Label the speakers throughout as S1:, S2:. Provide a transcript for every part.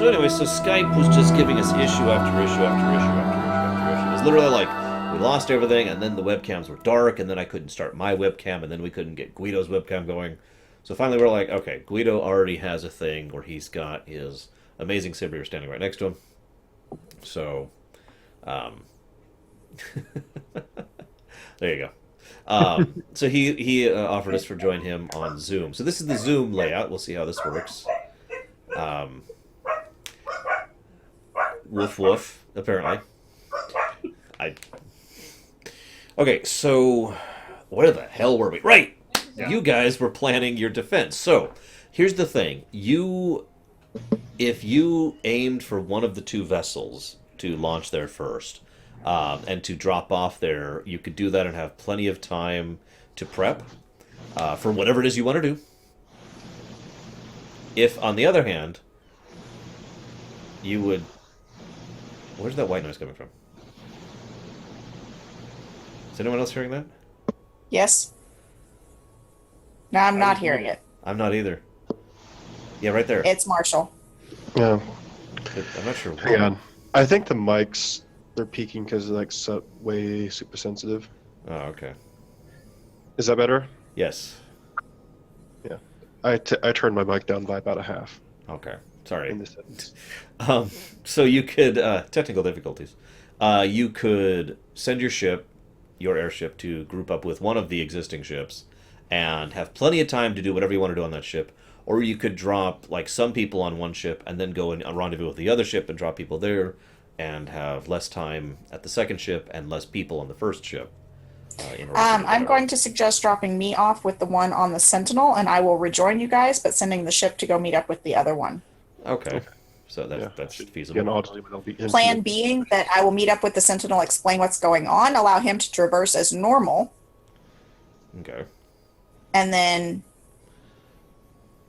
S1: So anyway, so Skype was just giving us issue after issue after issue after issue after issue. It was literally like we lost everything, and then the webcams were dark, and then I couldn't start my webcam, and then we couldn't get Guido's webcam going. So finally, we're like, okay, Guido already has a thing where he's got his amazing Sibir standing right next to him. So, um, there you go. So he offered us to join him on Zoom. So this is the Zoom layout. We'll see how this works. Um, woof woof. Apparently, I. Okay, so where the hell were we? Right,
S2: Yeah.
S1: you guys were planning your defense. So here's the thing: if you aimed for one of the two vessels to launch there first, and to drop off there, you could do that and have plenty of time to prep for whatever it is you want to do. If, on the other hand, you would. Where's that white noise coming from? Is anyone else hearing that?
S3: Yes. No, I'm not
S2: was
S3: hearing
S2: muted.
S3: it.
S1: I'm not either. Yeah, right there.
S3: It's Marshall.
S4: Yeah,
S1: I'm not sure.
S4: hang on. I think the mics, they're peaking because they're like way super sensitive.
S1: Oh, okay.
S4: Is that better?
S1: Yes.
S4: Yeah. I turned my mic down by about a half
S1: Okay. Sorry.
S4: in the settings.
S1: So you could technical difficulties. You could send your airship, to group up with one of the existing ships, and have plenty of time to do whatever you want to do on that ship. Or you could drop like some people on one ship and then go and rendezvous with the other ship and drop people there, and have less time at the second ship and less people on the first ship. In order to
S3: I'm
S1: get
S3: going to suggest dropping me off with the one on the Sentinel, and I will rejoin you guys, but sending the ship to go meet up with the other one.
S1: Okay. So
S4: Yeah.
S1: that's
S4: Again,
S1: feasible.
S4: ultimately, it'll be
S3: Plan
S4: infinite.
S3: being that I will meet up with the Sentinel, explain what's going on, allow him to traverse as normal,
S1: Okay.
S3: and then,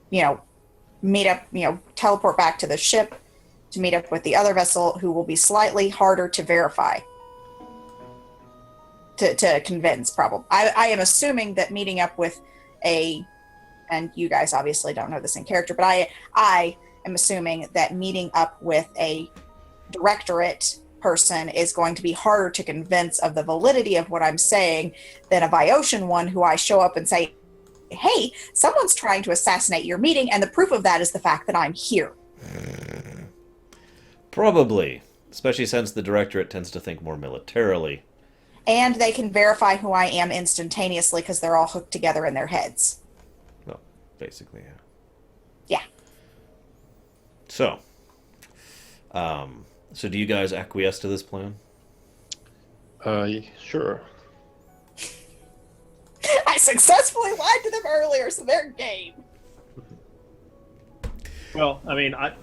S3: meet up, teleport back to the ship to meet up with the other vessel, who will be slightly harder to verify. To convince, probably. I am assuming that meeting up with and you guys obviously don't know this in character, but I am assuming that meeting up with a directorate person is going to be harder to convince of the validity of what I'm saying than a Viocian one, who I show up and say, hey, someone's trying to assassinate your meeting, and the proof of that is the fact that I'm here.
S1: Probably, especially since the directorate tends to think more militarily.
S3: And they can verify who I am instantaneously because they're all hooked together in their heads.
S1: Well, basically, yeah.
S3: Yeah.
S1: So, so do you guys acquiesce to this plan?
S4: Sure.
S3: I successfully lied to them earlier, so they're game.
S2: Well, I mean, I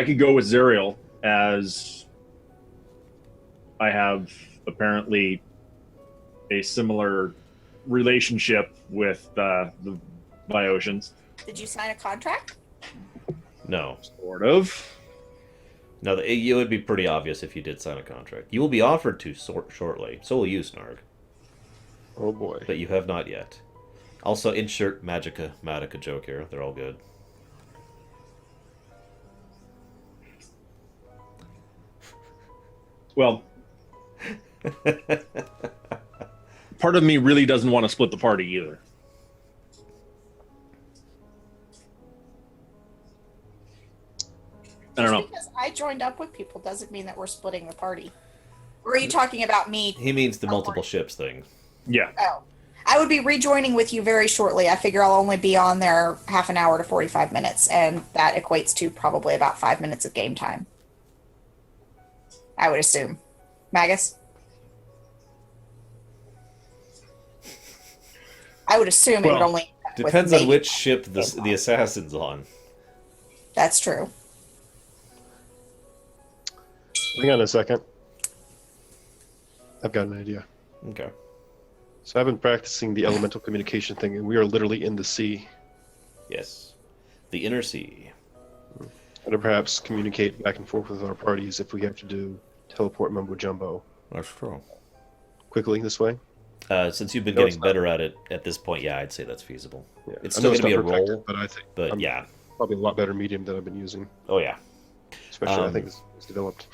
S2: could go with Zerial, as I have apparently a similar relationship with the Viocians.
S3: Did you sign a contract?
S1: No.
S2: Sort of.
S1: No, it would be pretty obvious if you did sign a contract. You will be offered to shortly. So will you, Snarg.
S4: Oh boy.
S1: But you have not yet. Also, insert Magica joke here. They're all good.
S2: Well, part of me really doesn't want to split the party either. I don't know.
S3: Just because I joined up with people doesn't mean that we're splitting the party. Or are you talking about me?
S1: He means the multiple ships thing.
S2: Yeah.
S3: Oh. I would be rejoining with you very shortly. I figure I'll only be on there half an hour to 45 minutes, and that equates to probably about 5 minutes of game time. I would assume. Magus? I would assume it would
S2: Well,
S3: only...
S1: Depends on which ship the assassin's on.
S3: That's true.
S4: Hang on a second. I've got an idea.
S1: Okay.
S4: So I've been practicing the elemental communication thing, and we are literally in the sea.
S1: Yes. The inner sea.
S4: And to perhaps communicate back and forth with our parties if we have to do teleport mumbo jumbo
S1: That's true.
S4: quickly this way.
S1: Since you've been
S4: No, it's
S1: getting
S4: not.
S1: better at it at this point, yeah, I'd say that's feasible.
S4: Yeah.
S1: It's
S4: I
S1: still
S4: know
S1: going to be a
S4: not perfected,
S1: roll,
S4: but I think
S1: but
S4: I'm
S1: yeah.
S4: probably a lot better medium than I've been using,
S1: Oh, yeah.
S4: especially I think it's developed.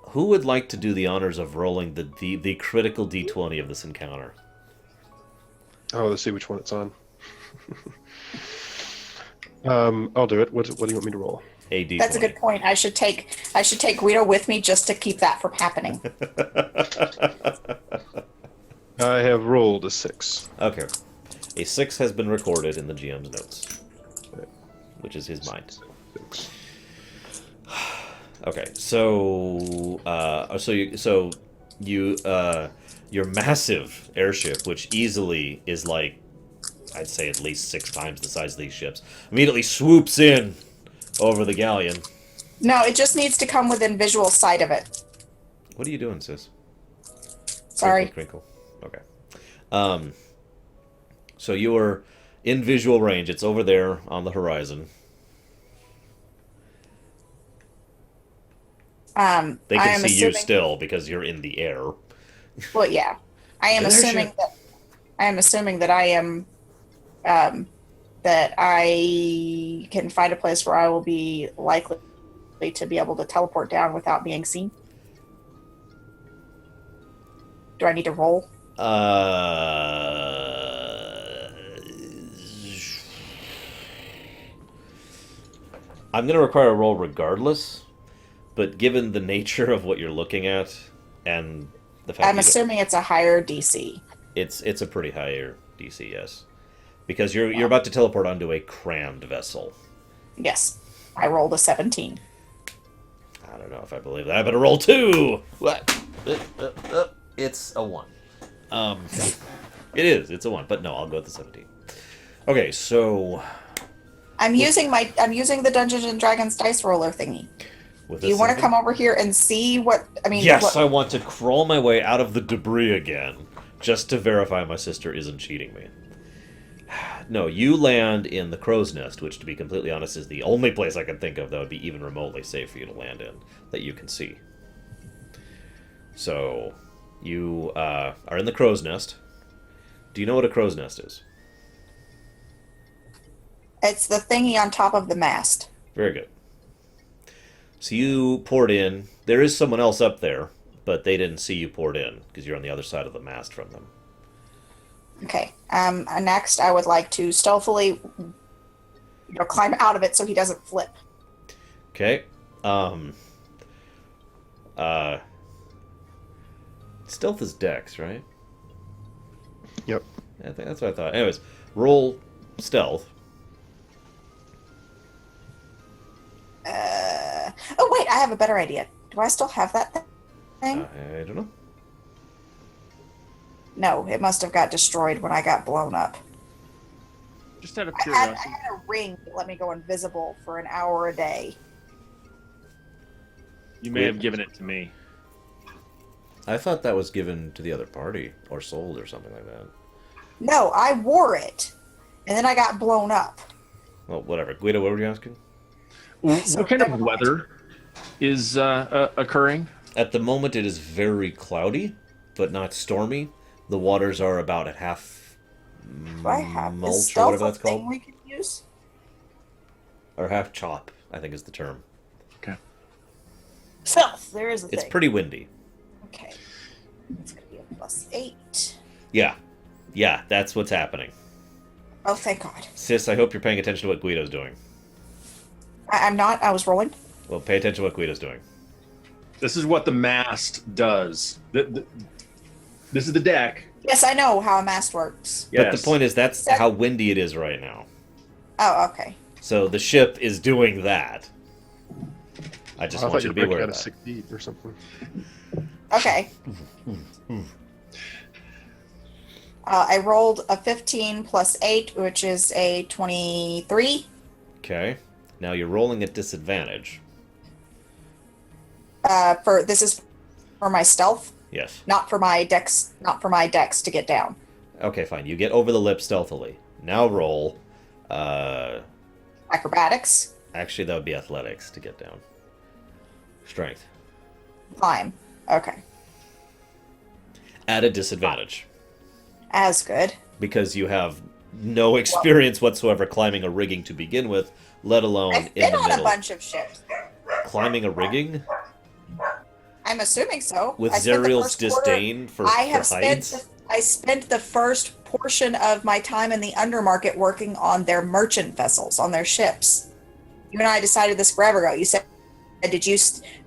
S1: Who would like to do the honors of rolling the critical d20 of this encounter?
S4: Oh, let's see which one it's on. I'll do it. What do you want me to roll?
S1: A d20.
S3: That's a good point. I should take Guido with me just to keep that from happening.
S4: I have rolled a 6.
S1: Okay. A 6 has been recorded in the GM's notes, which is his mind.
S4: 6.
S1: Okay, so your massive airship, which easily is like, I'd say at least 6 times the size of these ships, immediately swoops in over the galleon.
S3: No, it just needs to come within visual sight of it.
S1: What are you doing, sis?
S3: Sorry.
S1: Crinkle, crinkle. Okay. So you are in visual range. It's over there on the horizon. They
S3: I
S1: can
S3: am
S1: see you
S3: assuming,
S1: still because you're in the air.
S3: well, yeah. I am
S1: An
S3: assuming
S1: airship.
S3: that I am that I can find a place where I will be likely to be able to teleport down without being seen. Do I need to roll?
S1: I'm going to require a roll regardless, but given the nature of what you're looking at and the fact
S3: I'm assuming it's a higher DC.
S1: it's a pretty higher DC, yes, because you're about to teleport onto a crammed vessel.
S3: Yes. I rolled a 17.
S1: I don't know if I believe that. I better roll 2. What? It's a 1. It is. It's a 1, but no, I'll go with the 17. Okay, so
S3: I'm using the Dungeons and Dragons dice roller thingy.
S1: with
S3: Do you want to come over here and see what I mean?
S1: Yes,
S3: what,
S1: I want to crawl my way out of the debris again, just to verify my sister isn't cheating me. No, you land in the crow's nest, which, to be completely honest, is the only place I can think of that would be even remotely safe for you to land in, that you can see. So, you are in the crow's nest. Do you know what a crow's nest is?
S3: It's the thingy on top of the mast.
S1: Very good. So you poured in. There is someone else up there, but they didn't see you poured in, because you're on the other side of the mast from them.
S3: Okay. Next, I would like to stealthily, climb out of it so he doesn't flip.
S1: Okay. Stealth is Dex, right?
S4: Yep.
S1: I think that's what I thought. Anyways, roll stealth.
S3: Oh wait, I have a better idea. Do I still have that thing?
S1: I don't know.
S3: No, it must have got destroyed when I got blown up.
S2: Just out of
S3: I
S2: curiosity.
S3: had a ring that let me go invisible for an hour a day.
S2: You may have given it to me.
S1: I thought that was given to the other party, or sold, or something like that.
S3: No, I wore it, and then I got blown up.
S1: Well, whatever. Guido, what were you asking?
S2: What kind of weather is occurring?
S1: At the moment, it is very cloudy, but not stormy. The waters are about at half
S3: Do I have
S1: mulch,
S3: is
S1: or
S3: stealth
S1: whatever
S3: a
S1: that's
S3: thing
S1: called.
S3: we can use?
S1: Or half chop, I think is the term.
S2: Okay.
S3: Stealth, there is a
S1: It's
S3: thing.
S1: pretty windy.
S3: Okay. It's going to be a +8.
S1: Yeah. Yeah, that's what's happening.
S3: Oh, thank God.
S1: Sis, I hope you're paying attention to what Guido's doing.
S3: I'm not. I was rolling.
S1: Well, pay attention to what Guido's doing.
S2: This is what the mast does. This is the deck.
S3: Yes, I know how a mast works.
S1: But
S2: Yes.
S1: the point is, that's
S3: That-
S1: how windy it is right now.
S3: Oh, okay.
S1: So the ship is doing that. I just
S4: I
S1: want
S4: thought
S1: you
S4: you
S1: to
S4: were
S1: be
S4: breaking
S1: aware
S4: out
S1: of
S4: of
S1: that.
S4: 6 feet or something.
S3: Okay. I rolled a 15 plus 8, which is a 23.
S1: Okay. Now you're rolling at disadvantage.
S3: This is for my stealth,
S1: Yes.
S3: not for my dex to get down.
S1: Okay, fine. You get over the lip stealthily. Now roll.
S3: Acrobatics,
S1: Actually, that would be athletics to get down. Strength.
S3: climb. Okay.
S1: At a disadvantage.
S3: as good.
S1: because you have no experience whatsoever climbing a rigging to begin with, let alone
S3: I've
S1: in
S3: been
S1: the
S3: on
S1: middle.
S3: a bunch of ships.
S1: Climbing a rigging?
S3: I'm assuming so.
S1: With
S3: I spent the
S1: Zerial's
S3: first quarter-
S1: disdain for
S3: I have spent
S1: heights?
S3: I spent the first portion of my time in the undermarket working on their merchant vessels, on their ships. You and I decided this forever ago. You said,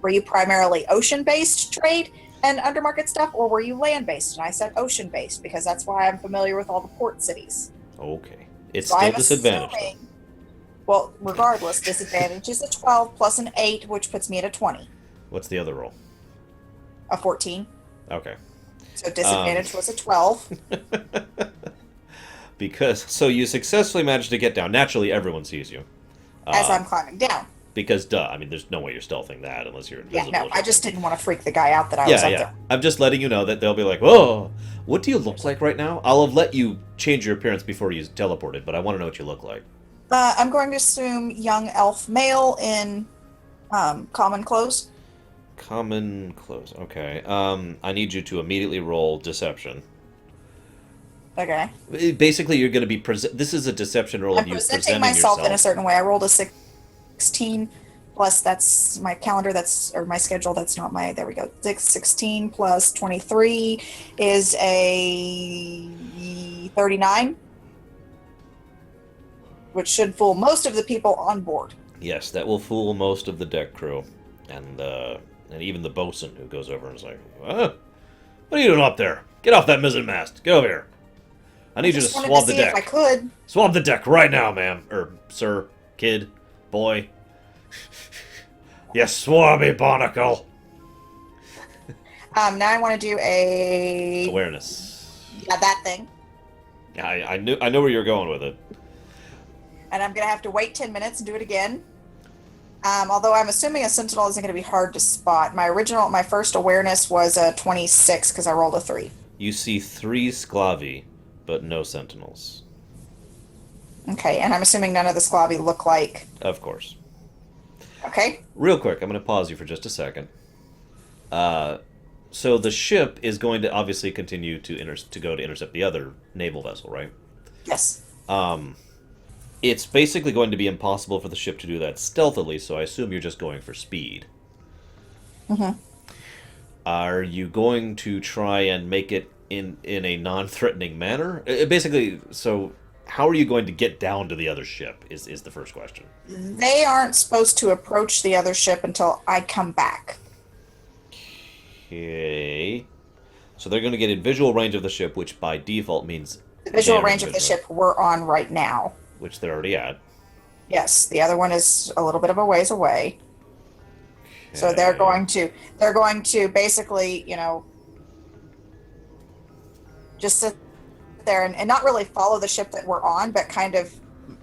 S3: were you primarily ocean-based trade and undermarket stuff, or were you land-based? And I said ocean-based because that's why I'm familiar with all the port cities.
S1: Okay. It's
S3: So
S1: still
S3: I'm
S1: disadvantaged, though.
S3: assuming, well, regardless, disadvantage is a 12 plus an 8, which puts me at a 20,
S1: What's the other roll?
S3: a 14.
S1: Okay.
S3: So disadvantage was a 12.
S1: So you successfully managed to get down. Naturally, everyone sees you.
S3: As I'm climbing down.
S1: Because, duh, I mean, there's no way you're stealthing that unless you're
S3: Yeah,
S1: invisible.
S3: no, I just didn't want to freak the guy out that I was
S1: Yeah,
S3: up
S1: yeah.
S3: there.
S1: I'm just letting you know that they'll be like, "Whoa, what do you look like right now?" I'll have let you change your appearance before you teleported, but I want to know what you look like.
S3: I'm going to assume young elf male in common clothes.
S1: Common clothes. Okay. I need you to immediately roll deception.
S3: Okay.
S1: Basically, you're going to be this is a deception roll of
S3: I'm
S1: you
S3: presenting
S1: presenting
S3: myself
S1: yourself.
S3: in a certain way. I rolled a 16 plus that's my calendar, or my schedule, that's not my, there we go. 16 plus 23 is a 39, which should fool most of the people on board.
S1: Yes, that will fool most of the deck crew, and even the bosun who goes over and is like, "What are you doing up there? Get off that mizzen mast! Get over here! I need you to
S3: Just wanted
S1: swab the
S3: see if I
S1: deck.
S3: could.
S1: Swab the deck right now, ma'am, or sir, kid, boy. Yes, swabby barnacle.
S3: Now I want to do a
S1: Awareness.
S3: yeah, that thing,
S1: Yeah, I know where you're going with it.
S3: and I'm gonna have to wait 10 minutes and do it again. Although I'm assuming a sentinel isn't going to be hard to spot. My first awareness was a 26 because I rolled a 3.
S1: You see 3 sclavi, but no sentinels.
S3: Okay, and I'm assuming none of the Sclavi look like.
S1: Of course.
S3: Okay.
S1: Real quick, I'm going to pause you for just a second. So the ship is going to obviously continue to go to intercept the other naval vessel, right?
S3: Yes.
S1: It's basically going to be impossible for the ship to do that stealthily, so I assume you're just going for speed.
S3: Mm-hmm.
S1: Are you going to try and make it in a non-threatening manner? Basically, so how are you going to get down to the other ship is the first question.
S3: They aren't supposed to approach the other ship until I come back.
S1: Okay. So they're going to get in visual range of the ship, which by default means
S3: The visual
S1: they're
S3: range of the
S1: invisible,
S3: ship we're on right now.
S1: which they're already at.
S3: Yes, the other one is a little bit of a ways away. So they're
S1: Okay.
S3: going to basically, just sit there and not really follow the ship that we're on, but kind of,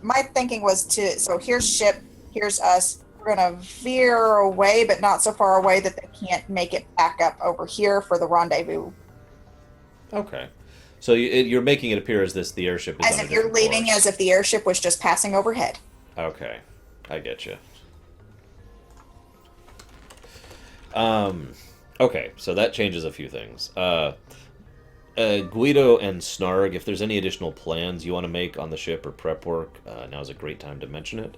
S3: my thinking was so here's ship, here's us. We're going to veer away, but not so far away that they can't make it back up over here for the rendezvous.
S1: Okay. So you're making it appear as the airship is
S3: As
S1: on a
S3: if you're
S1: different
S3: leaving,
S1: course.
S3: as if the airship was just passing overhead.
S1: Okay, I get you. Okay, so that changes a few things. Guido and Snarg, if there's any additional plans you want to make on the ship or prep work, now's a great time to mention it.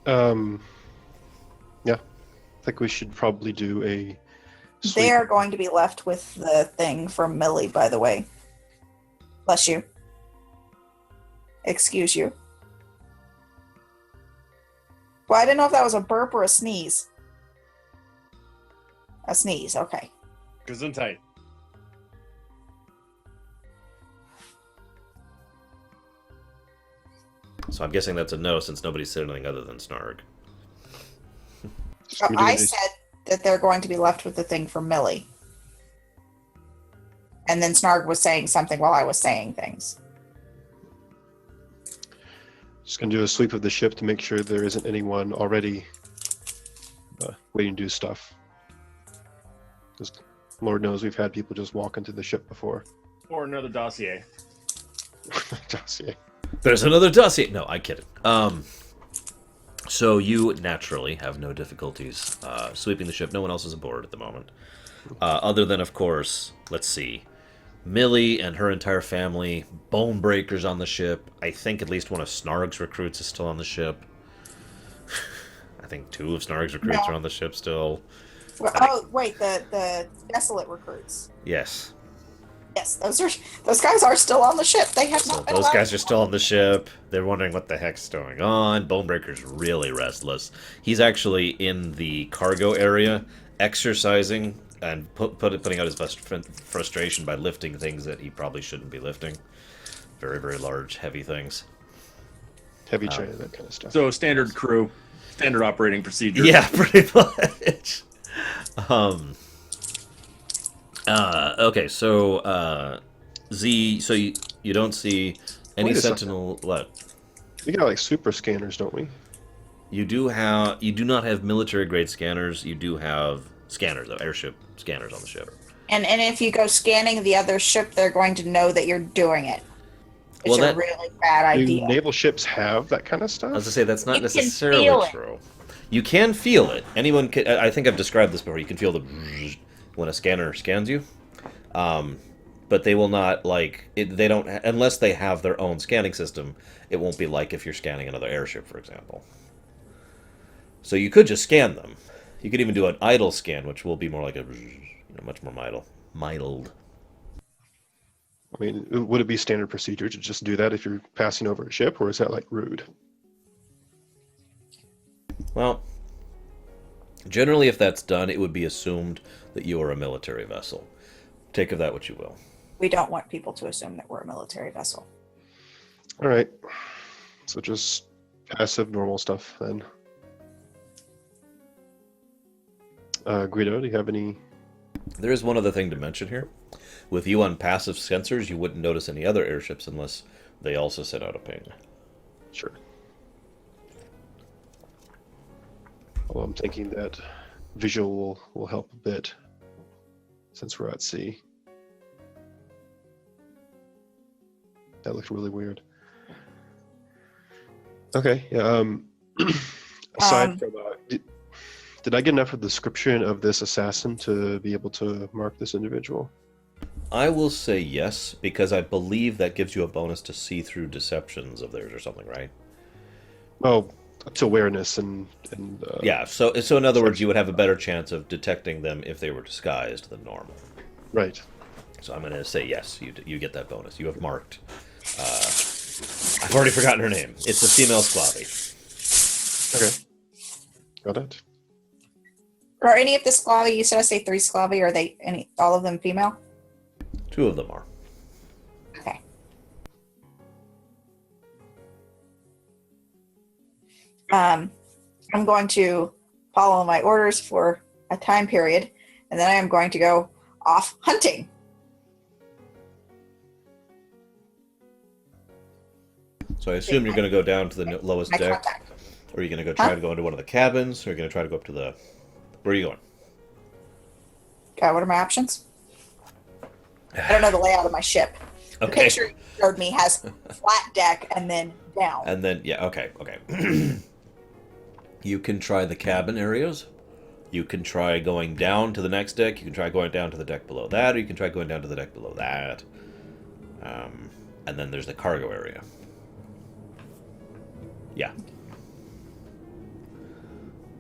S4: Yeah, I think we should probably do a. Sweep.
S3: They are going to be left with the thing from Millie, by the way. Bless you. Excuse you. Well, I didn't know if that was a burp or a sneeze. A sneeze, okay.
S2: Gesundheit.
S1: So I'm guessing that's a no, since nobody said anything other than Snarg.
S4: Should we do
S3: I
S4: this-
S3: said that they're going to be left with the thing from Millie. And then Snarg was saying something while I was saying things.
S4: Just gonna do a sweep of the ship to make sure there isn't anyone already waiting to do stuff. Because Lord knows we've had people just walk into the ship before.
S2: Or another dossier.
S4: Dossier.
S1: There's another dossier. No, I kid. So you naturally have no difficulties sweeping the ship. No one else is aboard at the moment. Other than, of course, let's see. Millie and her entire family, bone breakers on the ship. I think at least one of Snarg's recruits is still on the ship. I think 2 of Snarg's recruits
S3: No.
S1: are on the ship still.
S3: Well, oh wait, the desolate recruits.
S1: Yes.
S3: Yes, those guys are still on the ship. They have
S1: So
S3: not been
S1: those
S3: allowed
S1: guys
S3: to
S1: are still on the ship. They're wondering what the heck's going on. Bonebreaker's really restless. He's actually in the cargo area, exercising and putting out his frustration by lifting things that he probably shouldn't be lifting. Very, very large, heavy things.
S4: Heavy China, that kind of stuff.
S2: So standard crew, standard operating procedure.
S1: Yeah, pretty much. Okay, so Z, so you don't see any
S4: Wait a second.
S1: Sentinel. What?
S4: We got like super scanners, don't we?
S1: You do not have military grade scanners. You do have scanners, though, airship scanners on the ship.
S3: And if you go scanning the other ship, they're going to know that you're doing it. It's
S1: Well,
S3: a
S1: that-
S3: really bad
S4: Do
S3: idea.
S4: naval ships have that kind of
S1: I was
S4: stuff?
S1: gonna say that's not
S3: You can
S1: necessarily
S3: feel it.
S1: true. You can feel it. Anyone can. I think I've described this before. You can feel the when a scanner scans you, but they will not like it. They don't unless they have their own scanning system. It won't be like if you're scanning another airship, for example. So you could just scan them. You could even do an idle scan, which will be more like a much more mild.
S4: I mean, would it be standard procedure to just do that if you're passing over a ship, or is that like rude?
S1: Well, generally, if that's done, it would be assumed that you are a military vessel. Take of that what you will.
S3: We don't want people to assume that we're a military vessel.
S4: All right. So just passive, normal stuff then. Guido, do you have any?
S1: There is one other thing to mention here. With you on passive sensors, you wouldn't notice any other airships unless they also sent out a ping.
S4: Sure. Well, I'm thinking that visual will help a bit since we're at sea. That looked really weird. Okay. Yeah. Aside from, did I get enough of the description of this assassin to be able to mark this individual?
S1: I will say yes, because I believe that gives you a bonus to see through deceptions of theirs or something, right?
S4: Oh, it's awareness and
S1: Yeah, so in other words, you would have a better chance of detecting them if they were disguised than normal.
S4: right.
S1: So I'm going to say yes, you get that bonus. You have marked. I've already forgotten her name. It's a female Sclavi.
S4: Okay. Got it.
S3: Are any of the Sclavi, you said I say 3 Sclavi, are they all of them female?
S1: 2 of them are.
S3: Okay. I'm going to follow my orders for a time period, and then I am going to go off hunting.
S1: So I assume you're going to go down to the lowest
S3: My
S1: deck,
S3: contact.
S1: or are you going to go try
S3: Huh?
S1: to go into one of the cabins, or are you going to try to go up to the... Where are you going?
S3: Okay, what are my options? I don't know the layout of my ship. The
S1: Okay.
S3: picture you showed me has flat deck and then down.
S1: And then, yeah, okay. You can try the cabin areas. You can try going down to the next deck. You can try going down to the deck below that, or you can try going down to the deck below that. And then there's the cargo area. Yeah.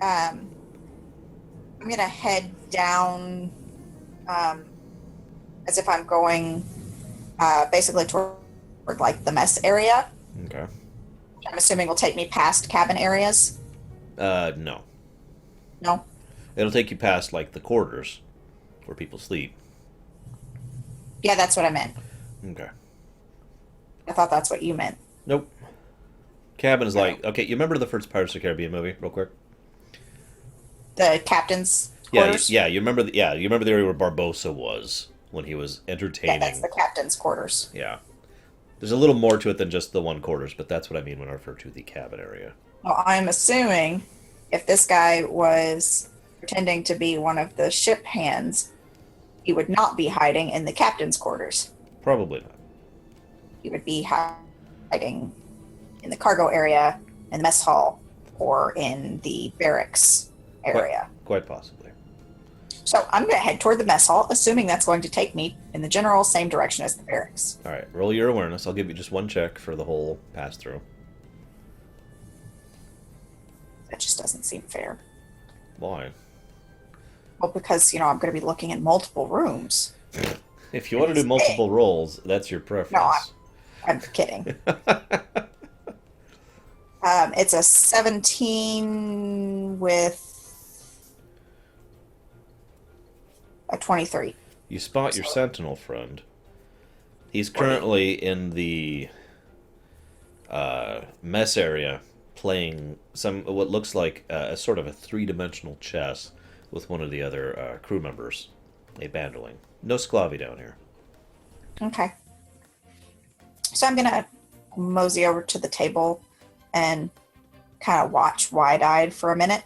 S3: I'm gonna head down as if I'm going basically toward like the mess area.
S1: Okay.
S3: I'm assuming will take me past cabin areas.
S1: No.
S3: No.
S1: It'll take you past, like, the quarters where people sleep.
S3: Yeah, that's what I meant.
S1: Okay.
S3: I thought that's what you meant.
S1: Nope. Cabin is like... Okay, you remember the first Pirates of the Caribbean movie, real quick?
S3: The captain's
S1: Yeah,
S3: quarters.
S1: you remember the area where Barbossa was when he was entertaining.
S3: Yeah, that's the captain's quarters.
S1: Yeah. There's a little more to it than just the one quarters, but that's what I mean when I refer to the cabin area.
S3: Well, I'm assuming if this guy was pretending to be one of the ship hands, he would not be hiding in the captain's quarters.
S1: Probably not.
S3: He would be hiding in the cargo area, in the mess hall, or in the barracks area.
S1: Quite possibly.
S3: So I'm going to head toward the mess hall, assuming that's going to take me in the general same direction as the barracks.
S1: All right, roll your awareness. I'll give you just one check for the whole pass through.
S3: That just doesn't seem fair.
S1: Why?
S3: Well, because, I'm going to be looking in multiple rooms.
S1: If you want to do multiple rolls, that's your preference.
S3: No, I'm kidding. It's a 17 with a 23.
S1: You spot your sentinel friend. He's currently in the mess area playing what looks like a sort of a three-dimensional chess with one of the other crew members, a bandling. No Sclavi down here.
S3: Okay. So I'm going to mosey over to the table and kind of watch wide-eyed for a minute.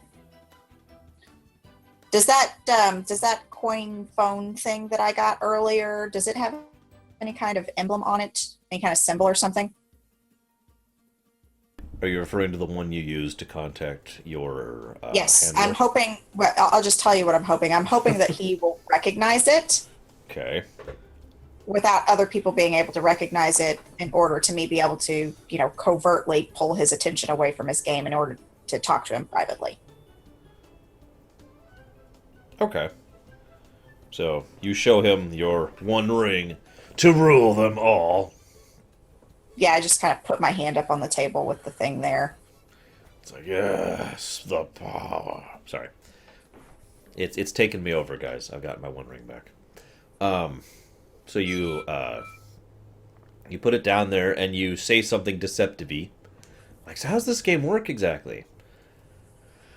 S3: Does that coin phone thing that I got earlier, does it have any kind of emblem on it? Any kind of symbol or something?
S1: Are you referring to the one you used to contact your
S3: Yes,
S1: handler?
S3: I'm hoping, well, I'll just tell you what I'm hoping. I'm hoping that he will recognize it
S1: Okay.
S3: without other people being able to recognize it in order to me be able to, covertly pull his attention away from his game in order to talk to him privately.
S1: Okay. So you show him your one ring to rule them all.
S3: Yeah, I just kind of put my hand up on the table with the thing there.
S1: It's like, yes, the power. Sorry. It's taken me over, guys. I've got my one ring back. So you put it down there and you say something deceptive-y. Like, so how's this game work exactly?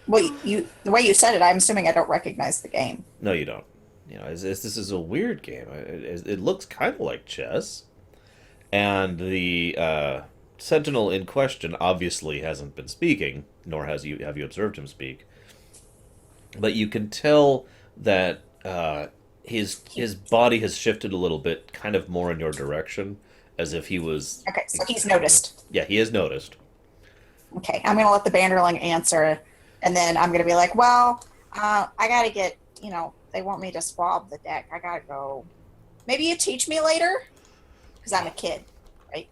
S3: Well, the way you said it, I'm assuming I don't recognize the game.
S1: No, you don't. This is a weird game. It looks kind of like chess. And the sentinel in question obviously hasn't been speaking, nor have you observed him speak. But you can tell that his body has shifted a little bit, kind of more in your direction, as if he was...
S3: Okay, so he's noticed.
S1: Yeah, he has noticed.
S3: Okay, I'm going to let the Banderling answer, and then I'm going to be like, well, I got to get, they want me to swab the deck. I got to go. Maybe you teach me later? Because I'm a kid, right?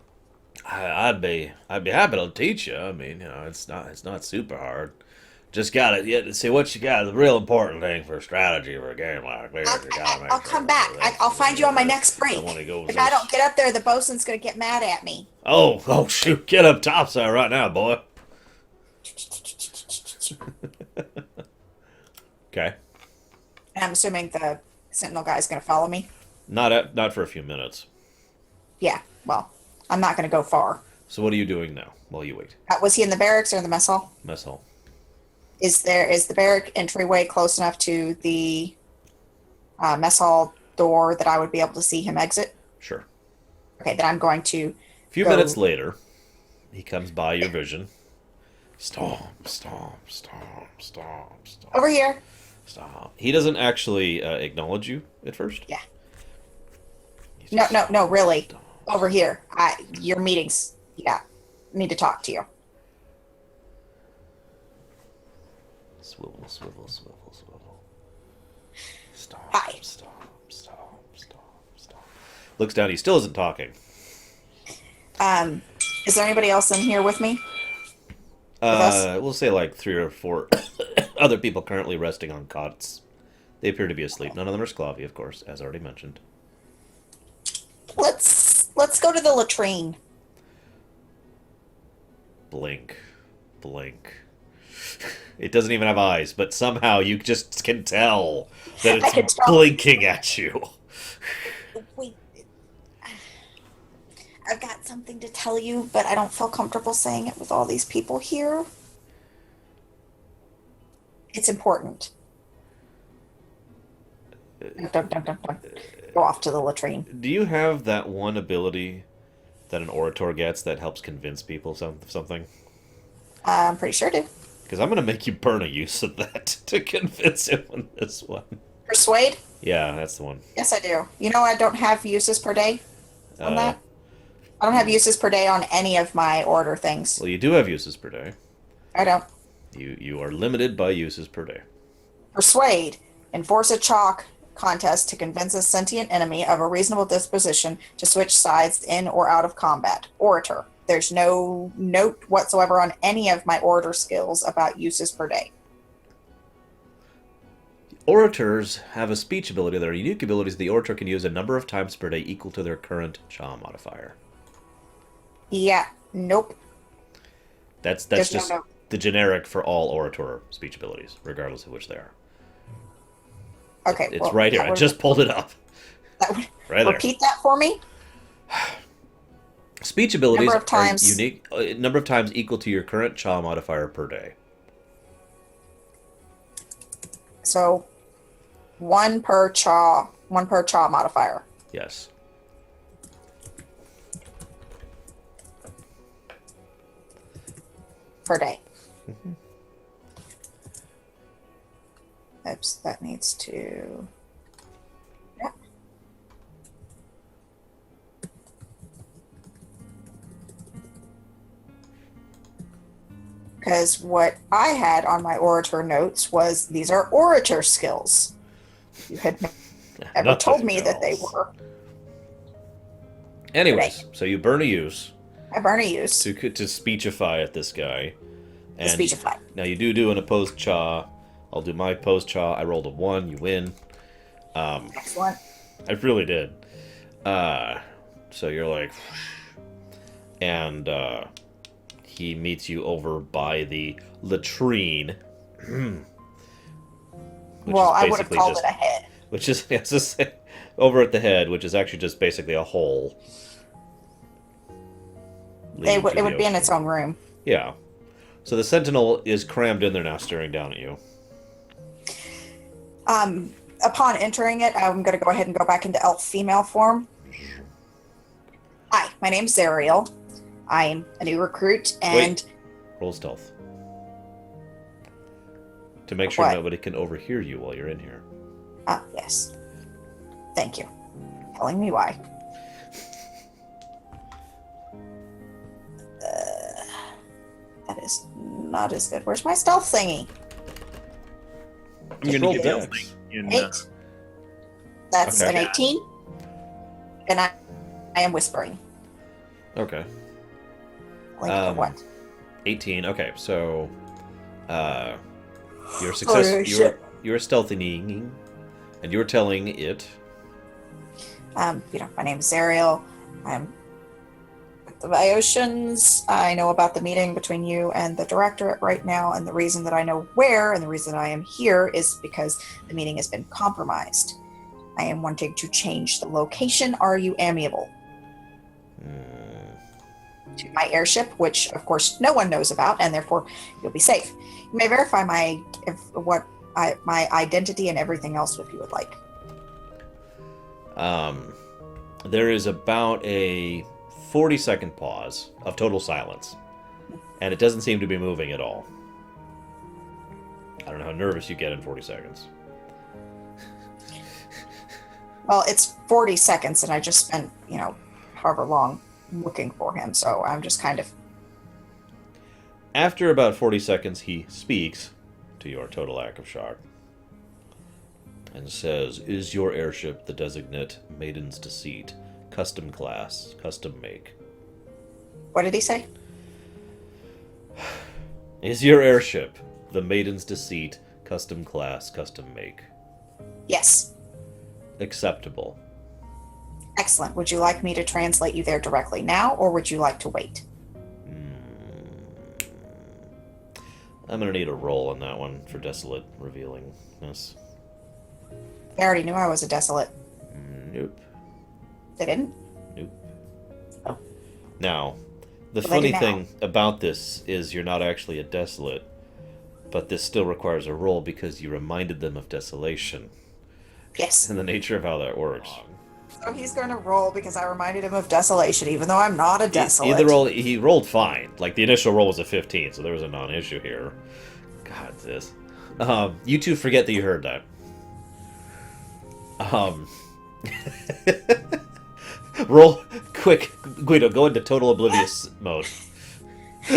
S1: I'd be happy to teach you. I mean, it's not super hard. Just gotta see what you got. The real important thing for strategy for a game like this.
S3: I'll come back. I'll find you on my next break. If I don't get up there, the bosun's going to get mad at me.
S1: Oh shoot! Get up topside right now, boy. Okay.
S3: And I'm assuming the Sentinel guy's going to follow me.
S1: Not for a few minutes.
S3: Yeah, well, I'm not going to go far.
S1: So what are you doing now while you wait?
S3: Was he in the barracks or in the mess hall?
S1: Mess hall.
S3: Is the barrack entryway close enough to the mess hall door that I would be able to see him exit?
S1: Sure.
S3: Okay, then I'm going to...
S1: A few minutes later, he comes by your vision. Stomp, stomp, stomp, stomp, stomp.
S3: Over here.
S1: Stomp. He doesn't actually acknowledge you at first.
S3: Yeah. No, really. Over here. Your meetings. Yeah. Need to talk to you.
S1: Swivel, swivel, swivel, swivel. Stomp,
S3: Hi.
S1: stomp, stomp, stomp, stomp. Looks down. He still isn't talking.
S3: Is there anybody else in here with me? us?
S1: We'll say like 3 or 4 other people currently resting on cots. They appear to be asleep. None of them are Sclavi, of course, as already mentioned.
S3: Let's go to the latrine.
S1: Blink. Blink. It doesn't even have eyes, but somehow you just can tell that it's blinking at you.
S3: Wait. I've got something to tell you, but I don't feel comfortable saying it with all these people here. It's important. Dun, dun, dun, dun. Go off to the latrine.
S1: Do you have that one ability that an orator gets that helps convince people something?
S3: I'm pretty sure I do.
S1: Because I'm going to make you burn a use of that to convince him on this one.
S3: Persuade?
S1: Yeah, that's the one.
S3: Yes, I do. You know, I don't have uses per day on that. I don't have uses per day on any of my order things.
S1: Well, you do have uses per day.
S3: I don't.
S1: You are limited by uses per day.
S3: Persuade Enforce a chalk contest to convince a sentient enemy of a reasonable disposition to switch sides in or out of combat. Orator. There's no note whatsoever on any of my orator skills about uses per day.
S1: Orators have a speech ability that are unique abilities the orator can use a number of times per day equal to their current CHA modifier.
S3: Yeah. Nope.
S1: That's
S3: There's
S1: just
S3: no note.
S1: the generic for all orator speech abilities, regardless of which they are.
S3: Okay.
S1: It's
S3: well,
S1: right here.
S3: that
S1: I
S3: would-
S1: just pulled it up.
S3: that would-
S1: Right there.
S3: Repeat that for me.
S1: Speech abilities
S3: Number of times.
S1: are unique. Number of times equal to your current CHA modifier per day.
S3: So, one per CHA modifier
S1: Yes.
S3: per day. Oops, that needs to. Yeah. Because what I had on my orator notes was these are orator skills. You had never told
S1: Nothing
S3: me that they
S1: else.
S3: were.
S1: Anyways, so you burn a use
S3: I burn a use
S1: to speechify at this guy.
S3: to speechify.
S1: Now you do an opposed CHA. I'll do my opposed CHA. I rolled a 1. You win.
S3: Excellent.
S1: I really did. So you're like, and he meets you over by the latrine.
S3: Well, I would have called it a head.
S1: Which is yes, just over at the head, which is actually just basically a hole. leading to
S3: It
S1: the
S3: would be in
S1: ocean.
S3: its own room.
S1: Yeah. So the sentinel is crammed in there now, staring down at you.
S3: Upon entering it, I'm going to go ahead and go back into elf female form. Hi, my name's Zariel. I'm a new recruit, and
S1: Roll stealth. To make sure
S3: What?
S1: nobody can overhear you while you're in here.
S3: yes. Thank you. Telling me why. That is not as good. Where's my stealth thingy?
S2: I'm
S1: Just
S2: gonna
S1: roll
S2: give you a
S1: dex.
S2: link in,
S3: 8. That's
S1: Okay.
S3: an 18. And I am whispering.
S1: Okay.
S3: Link for what?
S1: 18. Okay, so you're success.
S3: Oh, shit.
S1: You're stealthing, and you're telling it.
S3: My name is Zariel. I'm with the Bioceans. I know about the meeting between you and the directorate right now, and the reason that I know where and the reason I am here is because the meeting has been compromised. I am wanting to change the location. Are you amiable? To my airship, which of course no one knows about, and therefore you'll be safe. You may verify my identity and everything else if you would like.
S1: There is about a 40-second pause of total silence, and it doesn't seem to be moving at all. I don't know how nervous you get in 40 seconds.
S3: Well, it's 40 seconds, and I just spent, however long looking for him, so I'm just kind of...
S1: After about 40 seconds, he speaks, to your total lack of shock, and says, "Is your airship the designate Maiden's Deceit, custom class, custom make?"
S3: What did he say?
S1: Is your airship the Maiden's Deceit, custom class, custom make?
S3: Yes.
S1: Acceptable.
S3: Excellent. Would you like me to translate you there directly now, or would you like to wait?
S1: I'm gonna need a roll on that one for desolate revealingness.
S3: They already knew I was a desolate.
S1: Nope.
S3: They didn't?
S1: Nope.
S3: Oh.
S1: Now, the
S3: Well, they
S1: funny
S3: do now.
S1: thing about this is you're not actually a desolate, but this still requires a roll because you reminded them of desolation
S3: Yes.
S1: and the nature of how that works.
S3: So he's going to roll because I reminded him of desolation, even though I'm not a desolate.
S1: Either roll, he rolled fine. Like the initial roll was a 15, so there was a non-issue here. God, this. You two forget that you heard that. Roll quick, Guido. Go into total oblivious mode.
S3: I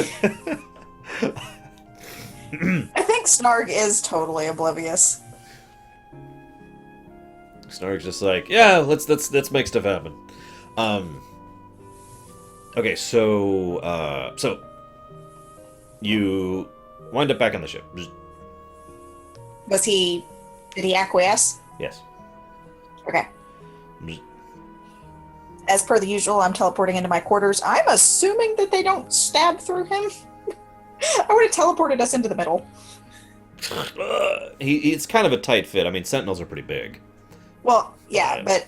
S3: think Snarg is totally oblivious.
S1: Snark's just like, yeah, let's make stuff happen. Okay, so you wind up back on the ship.
S3: Did he acquiesce?
S1: Yes.
S3: Okay. As per the usual, I'm teleporting into my quarters. I'm assuming that they don't stab through him. I would have teleported us into the middle.
S1: It's kind of a tight fit. I mean, sentinels are pretty big.
S3: Well, yeah, but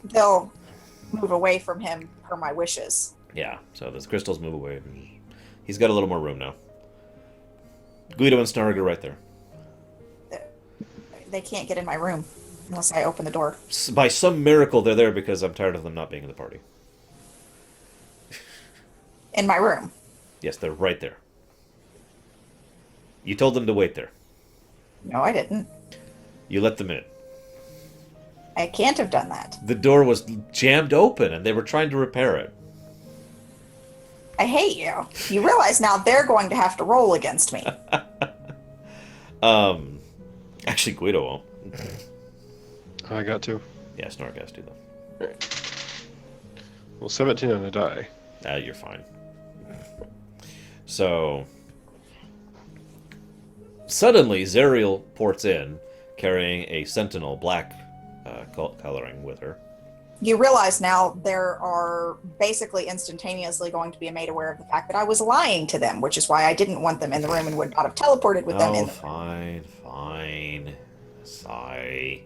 S3: they'll move away from him per my wishes.
S1: Yeah, so those crystals move away. He's got a little more room now. Guido and Snarg are right there.
S3: They can't get in my room unless I open the door.
S1: By some miracle, they're there because I'm tired of them not being in the party.
S3: In my room.
S1: Yes, they're right there. You told them to wait there.
S3: No, I didn't.
S1: You let them in.
S3: I can't have done that.
S1: The door was jammed open, and they were trying to repair it.
S3: I hate you. You realize now they're going to have to roll against me.
S1: Actually, Guido won't.
S4: I got to.
S1: Yeah, Snark has to, though.
S4: Well, 17 on a die.
S1: Ah, you're fine. So, suddenly, Zerial ports in, carrying a sentinel black coloring with her.
S3: You realize now there are basically instantaneously going to be made aware of the fact that I was lying to them, which is why I didn't want them in the room and would not have teleported with them in the room.
S1: Fine. Sigh.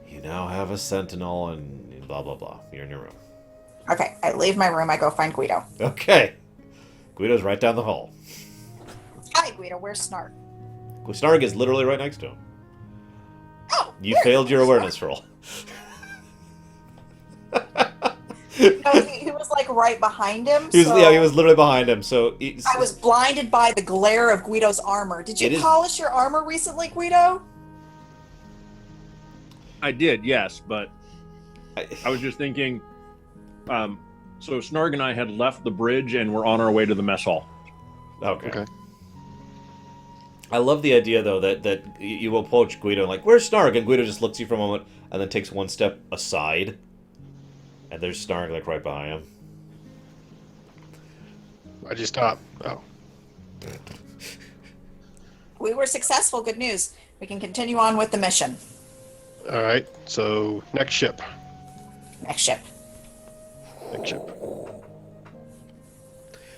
S1: You now have a sentinel and blah, blah, blah. You're in your room.
S3: Okay, I leave my room. I go find Guido.
S1: Okay. Guido's right down the hall.
S3: Hi, Guido. Where's Snark?
S1: Snarg is literally right next to him.
S3: Oh,
S1: You failed your awareness roll.
S3: No, he was like right behind him.
S1: He was literally behind him. So
S3: I was blinded by the glare of Guido's armor. Did you polish your armor recently, Guido?
S2: I did, yes, but I was just thinking. So Snarg and I had left the bridge and we're on our way to the mess hall.
S1: Okay. I love the idea though that you approach Guido and like, where's Snarg? And Guido just looks at you for a moment and then takes one step aside. And there's Snarg like right behind him.
S4: Why'd you stop? Oh.
S3: We were successful. Good news. We can continue on with the mission.
S4: All right. So next ship.
S3: Next ship.
S4: Next ship.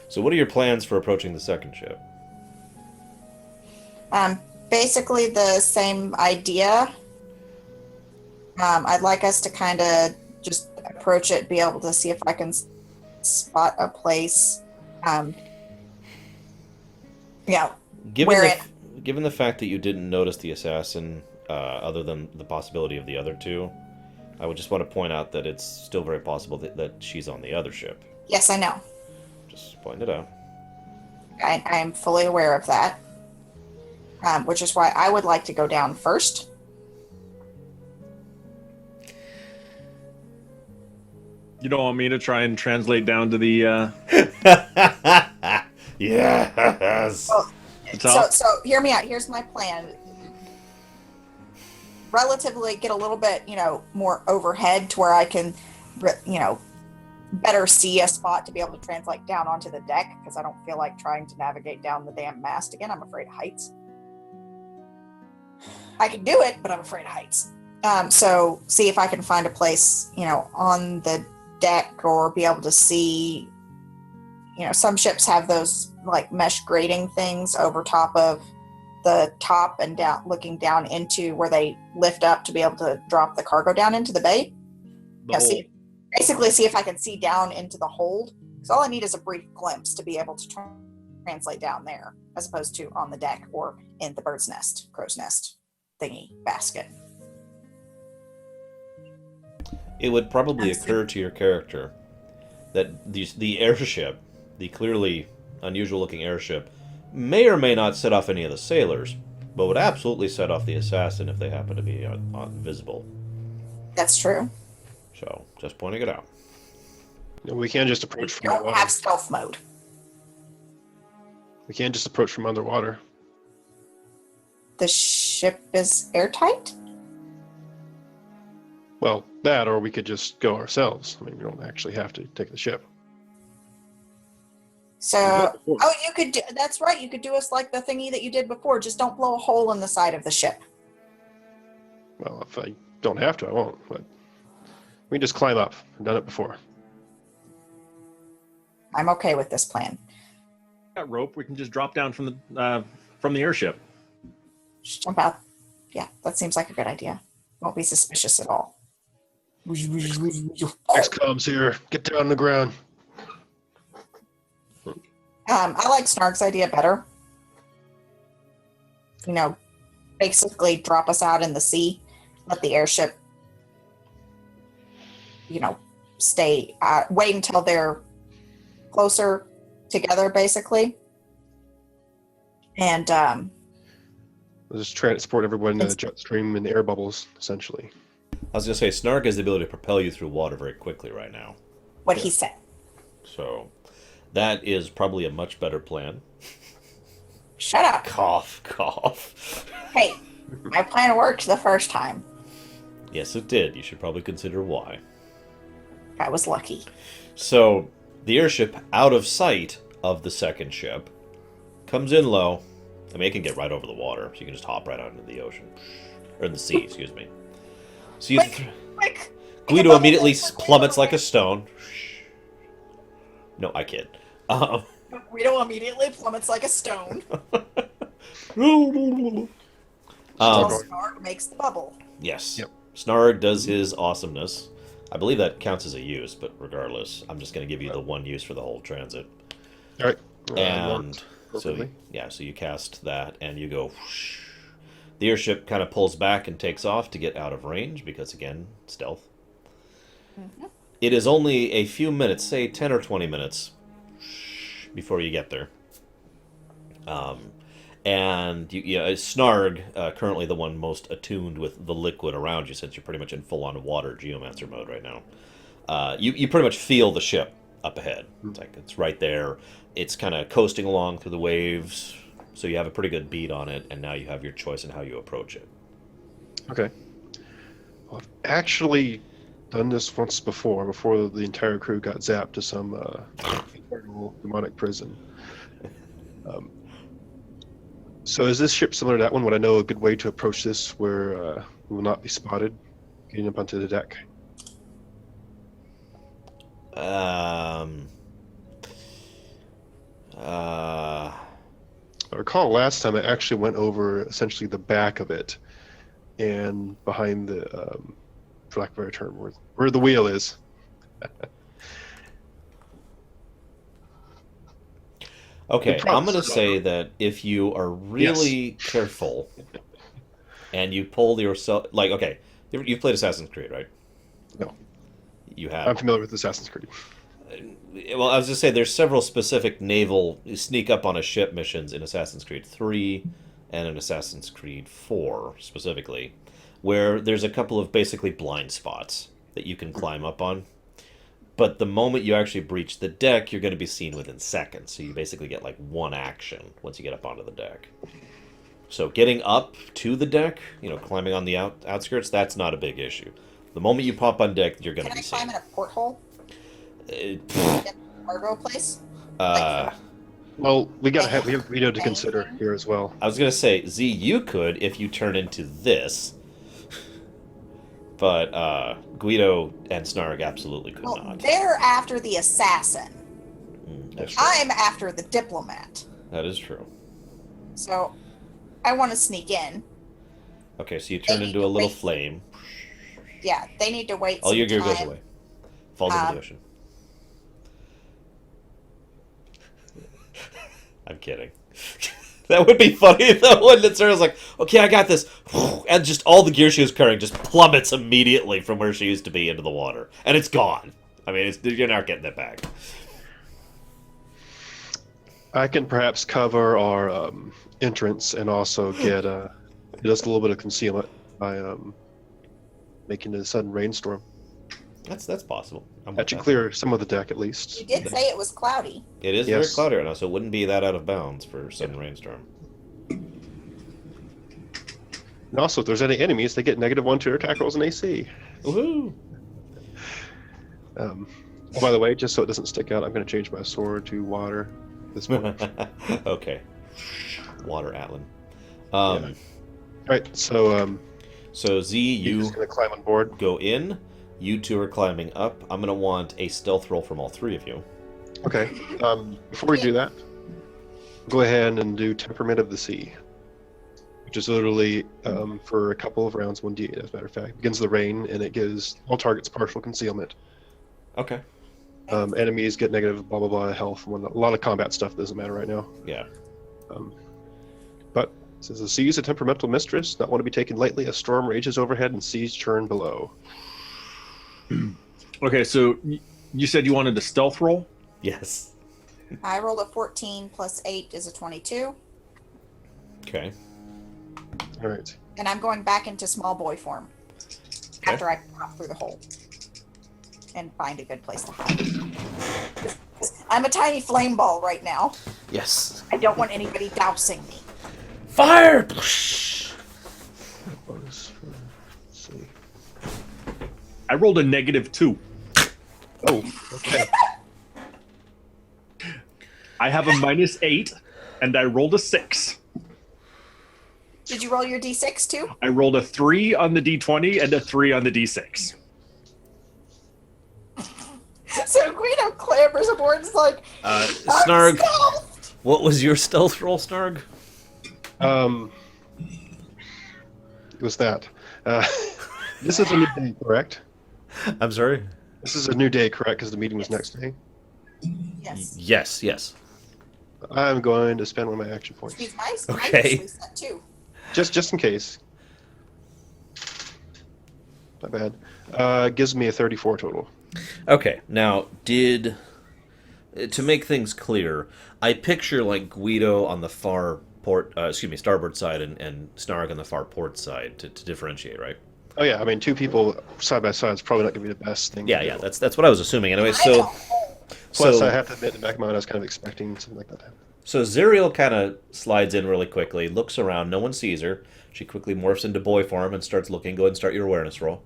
S1: So what are your plans for approaching the second ship?
S3: Basically the same idea. I'd like us to kind of just approach it, be able to see if I can spot a place.
S1: Given the fact that you didn't notice the assassin, other than the possibility of the other two, I would just want to point out that it's still very possible that she's on the other ship.
S3: Yes, I know.
S1: Just point it out.
S3: I am fully aware of that. Which is why I would like to go down first.
S2: You don't want me to try and translate down to the
S1: Yes.
S3: So hear me out. Here's my plan. Relatively get a little bit, more overhead to where I can, better see a spot to be able to translate down onto the deck, because I don't feel like trying to navigate down the damn mast again. I'm afraid of heights. I can do it, but I'm afraid of heights. So see if I can find a place, on the deck, or be able to see, some ships have those like mesh grating things over top of the top and down, looking down into where they lift up to be able to drop the cargo down into the bay. See if I can see down into the hold, because all I need is a brief glimpse to be able to translate down there, as opposed to on the deck or in the crow's nest thingy basket.
S1: It would probably occur to your character that the airship, the clearly unusual-looking airship, may or may not set off any of the sailors, but would absolutely set off the assassin if they happen to be visible.
S3: That's true.
S1: So, just pointing it out.
S4: We can't just approach from
S3: Don't
S4: underwater.
S3: have stealth mode.
S4: We can't just approach from underwater.
S3: The ship is airtight?
S4: Well, that, or we could just go ourselves. I mean, we don't actually have to take the ship.
S3: So,
S4: We've done it before.
S3: oh, you could do, that's right. You could do us like the thingy that you did before. Just don't blow a hole in the side of the ship.
S4: Well, if I don't have to, I won't. But we can just climb up. I've done it before.
S3: I'm okay with this plan.
S2: Got rope. We can just drop down from the airship.
S3: Just jump out. Yeah, that seems like a good idea. Won't be suspicious at all.
S4: XCOM's here. Get down on the ground.
S3: I like Snark's idea better. You know, basically drop us out in the sea, let the airship, you know, stay, wait until they're closer together, basically. And
S4: We'll just transport everyone in the jet stream and the air bubbles, essentially.
S1: I was going to say, Snark has the ability to propel you through water very quickly right now.
S3: what he said.
S1: So that is probably a much better plan.
S3: Shut up.
S1: Cough, cough.
S3: Hey, my plan worked the first time.
S1: Yes, it did. You should probably consider why.
S3: I was lucky.
S1: So the airship, out of sight of the second ship, comes in low. I mean, it can get right over the water, so you can just hop right out into the ocean. Or in the sea, excuse me. So you
S3: Quick!
S1: Guido immediately plummets like a stone. No, I kid.
S3: Guido immediately plummets like a stone. Snark makes the bubble.
S1: Yes.
S4: Yep.
S1: Snarg does his awesomeness. I believe that counts as a use, but regardless, I'm just going to give you the one use for the whole transit.
S4: All right.
S1: And so,
S4: appropriately.
S1: yeah, so you cast that and you go whoosh. The airship kind of pulls back and takes off to get out of range because, again, stealth.
S3: Mm-hmm.
S1: It is only a few minutes, say 10 or 20 minutes, before you get there. And Snarg, currently the one most attuned with the liquid around you, since you're pretty much in full-on water geomancer mode right now. You pretty much feel the ship up ahead. It's like it's right there. It's kind of coasting along through the waves, so you have a pretty good beat on it, and now you have your choice in how you approach it.
S4: Okay. Well, I've actually done this once before the entire crew got zapped to some infernal demonic prison. So is this ship similar to that one? Would I know a good way to approach this where we will not be spotted getting up onto the deck? I recall last time I actually went over essentially the back of it and behind the, for lack of a better term, where the wheel is.
S1: Okay, I'm going to say that if you are really careful and you pull yourself... Like, okay, you've played Assassin's Creed, right?
S4: No.
S1: You have.
S4: I'm familiar with Assassin's Creed.
S1: Well, I was just saying there's several specific naval sneak up on a ship missions in Assassin's Creed 3 and in Assassin's Creed 4 specifically, where there's a couple of basically blind spots that you can climb up on. But the moment you actually breach the deck, you're going to be seen within seconds. So you basically get like one action once you get up onto the deck. So getting up to the deck, climbing on the outskirts, that's not a big issue. The moment you pop on deck, you're going to be seen.
S3: Can I climb in a porthole? Cargo place?
S4: Well, we have Guido to consider here as well.
S1: I was going to say, Z, you could if you turn into this. But Guido and Snarg absolutely could not.
S3: They're after the assassin.
S1: That's true.
S3: I'm after the diplomat.
S1: That is true.
S3: So I want to sneak in.
S1: Okay, so you turn into a little flame.
S3: Yeah, they need to wait
S1: All your gear
S3: time.
S1: goes away. Falls into the ocean. I'm kidding. That would be funny though when Sarah's like, okay, I got this. And just all the gear she was carrying just plummets immediately from where she used to be into the water. And it's gone. I mean, you're not getting it back.
S4: I can perhaps cover our entrance and also get just a little bit of concealment by making a sudden rainstorm.
S1: That's possible.
S4: That should clear some of the deck at least.
S3: You did say it was cloudy.
S1: It is very cloudy right now, so it wouldn't be that out of bounds for sudden rainstorm.
S4: And also, if there's any enemies, they get -1 to their attack rolls and AC.
S1: Woohoo!
S4: Oh, by the way, just so it doesn't stick out, I'm going to change my sword to water. This point.
S1: Okay. Water Atlan.
S4: All right, so
S1: So Z,
S4: you're
S1: you
S4: just going to climb on board.
S1: go in. You two are climbing up. I'm gonna want a stealth roll from all three of you.
S4: Okay. Before we do that, go ahead and do Temperament of the Sea, which is literally for a couple of rounds, 1d8 as a matter of fact. It begins the rain, and it gives all targets partial concealment.
S1: Okay.
S4: Enemies get negative blah blah blah health. A lot of combat stuff doesn't matter right now.
S1: Yeah.
S4: But it says the sea is a temperamental mistress, not one to be taken lightly. A storm rages overhead and seas churn below.
S2: Okay, so you said you wanted a stealth roll?
S1: Yes.
S3: I rolled a 14 plus 8 is a 22.
S1: Okay.
S4: All right.
S3: And I'm going back into small boy form after I pop through the hole and find a good place to hide. I'm a tiny flame ball right now.
S1: Yes.
S3: I don't want anybody dousing me.
S1: Fire!
S4: Let's see.
S2: I rolled a -2.
S4: Oh, okay.
S2: I have a -8, and I rolled a 6.
S3: Did you roll your d6 too?
S2: I rolled a 3 on the d20 and a 3 on the d6.
S3: So Guido clambers aboard and is like,
S1: Snarg, what was your stealth roll, Snarg?
S4: It was that. This is a new day, correct?
S1: I'm sorry?
S4: This is a new day, correct? Because the meeting was next day.
S3: Yes.
S1: Yes, yes.
S4: I'm going to spend one of my action points.
S3: He's nice.
S1: Okay.
S3: Nicely set too.
S4: Just in case. Not bad. Gives me a 34 total.
S1: Okay, now, to make things clear, I picture, like, Guido on the far starboard side and Snarg on the far port side to differentiate, right?
S4: Oh yeah, I mean, two people side by side is probably not going to be the best thing.
S1: Yeah,
S4: to
S1: yeah,
S4: do.
S1: that's what I was assuming anyway.
S3: I know.
S4: Plus, I
S1: So,
S4: have to admit, in the back of my mind, I was kind of expecting something like that to happen.
S1: so Zerial kind of slides in really quickly, looks around, no one sees her. She quickly morphs into boy form and starts looking. Go ahead and start your awareness roll.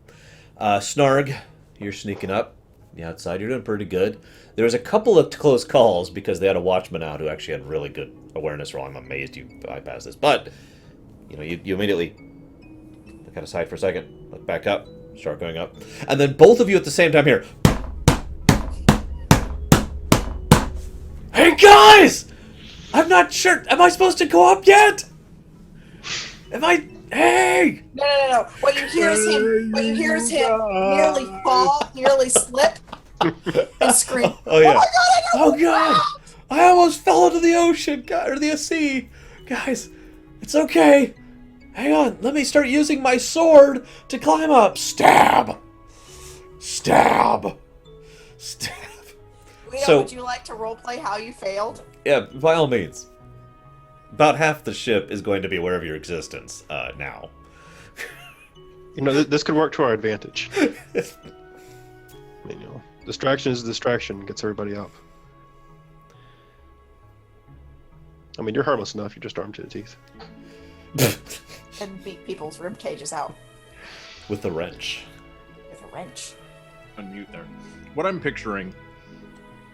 S1: Snarg, you're sneaking up. The outside, you're doing pretty good. There was a couple of close calls because they had a watchman out who actually had really good awareness roll. I'm amazed you bypassed this. But, you immediately look out aside for a second, look back up, start going up. And then both of you at the same time here. Hey, guys! I'm not sure. Am I supposed to go up yet? Hey!
S3: No. What you hear is him. What you hear is him nearly fall, nearly slip, and scream.
S1: Oh, yeah.
S3: Oh my god! I
S1: Oh god! I almost fell into the ocean, or the sea. Guys, it's okay. Hang on, let me start using my sword to climb up. Stab! Stab! Stab!
S3: Guido,
S1: So-
S3: would you like to roleplay how you failed?
S1: Yeah, by all means. About half the ship is going to be aware of your existence now.
S4: This could work to our advantage. I mean, distraction is a distraction, gets everybody up. I mean, you're harmless enough, you're just armed to the teeth.
S3: And beat people's rib cages out
S1: With the wrench.
S3: with a wrench.
S2: Unmute there. What I'm picturing,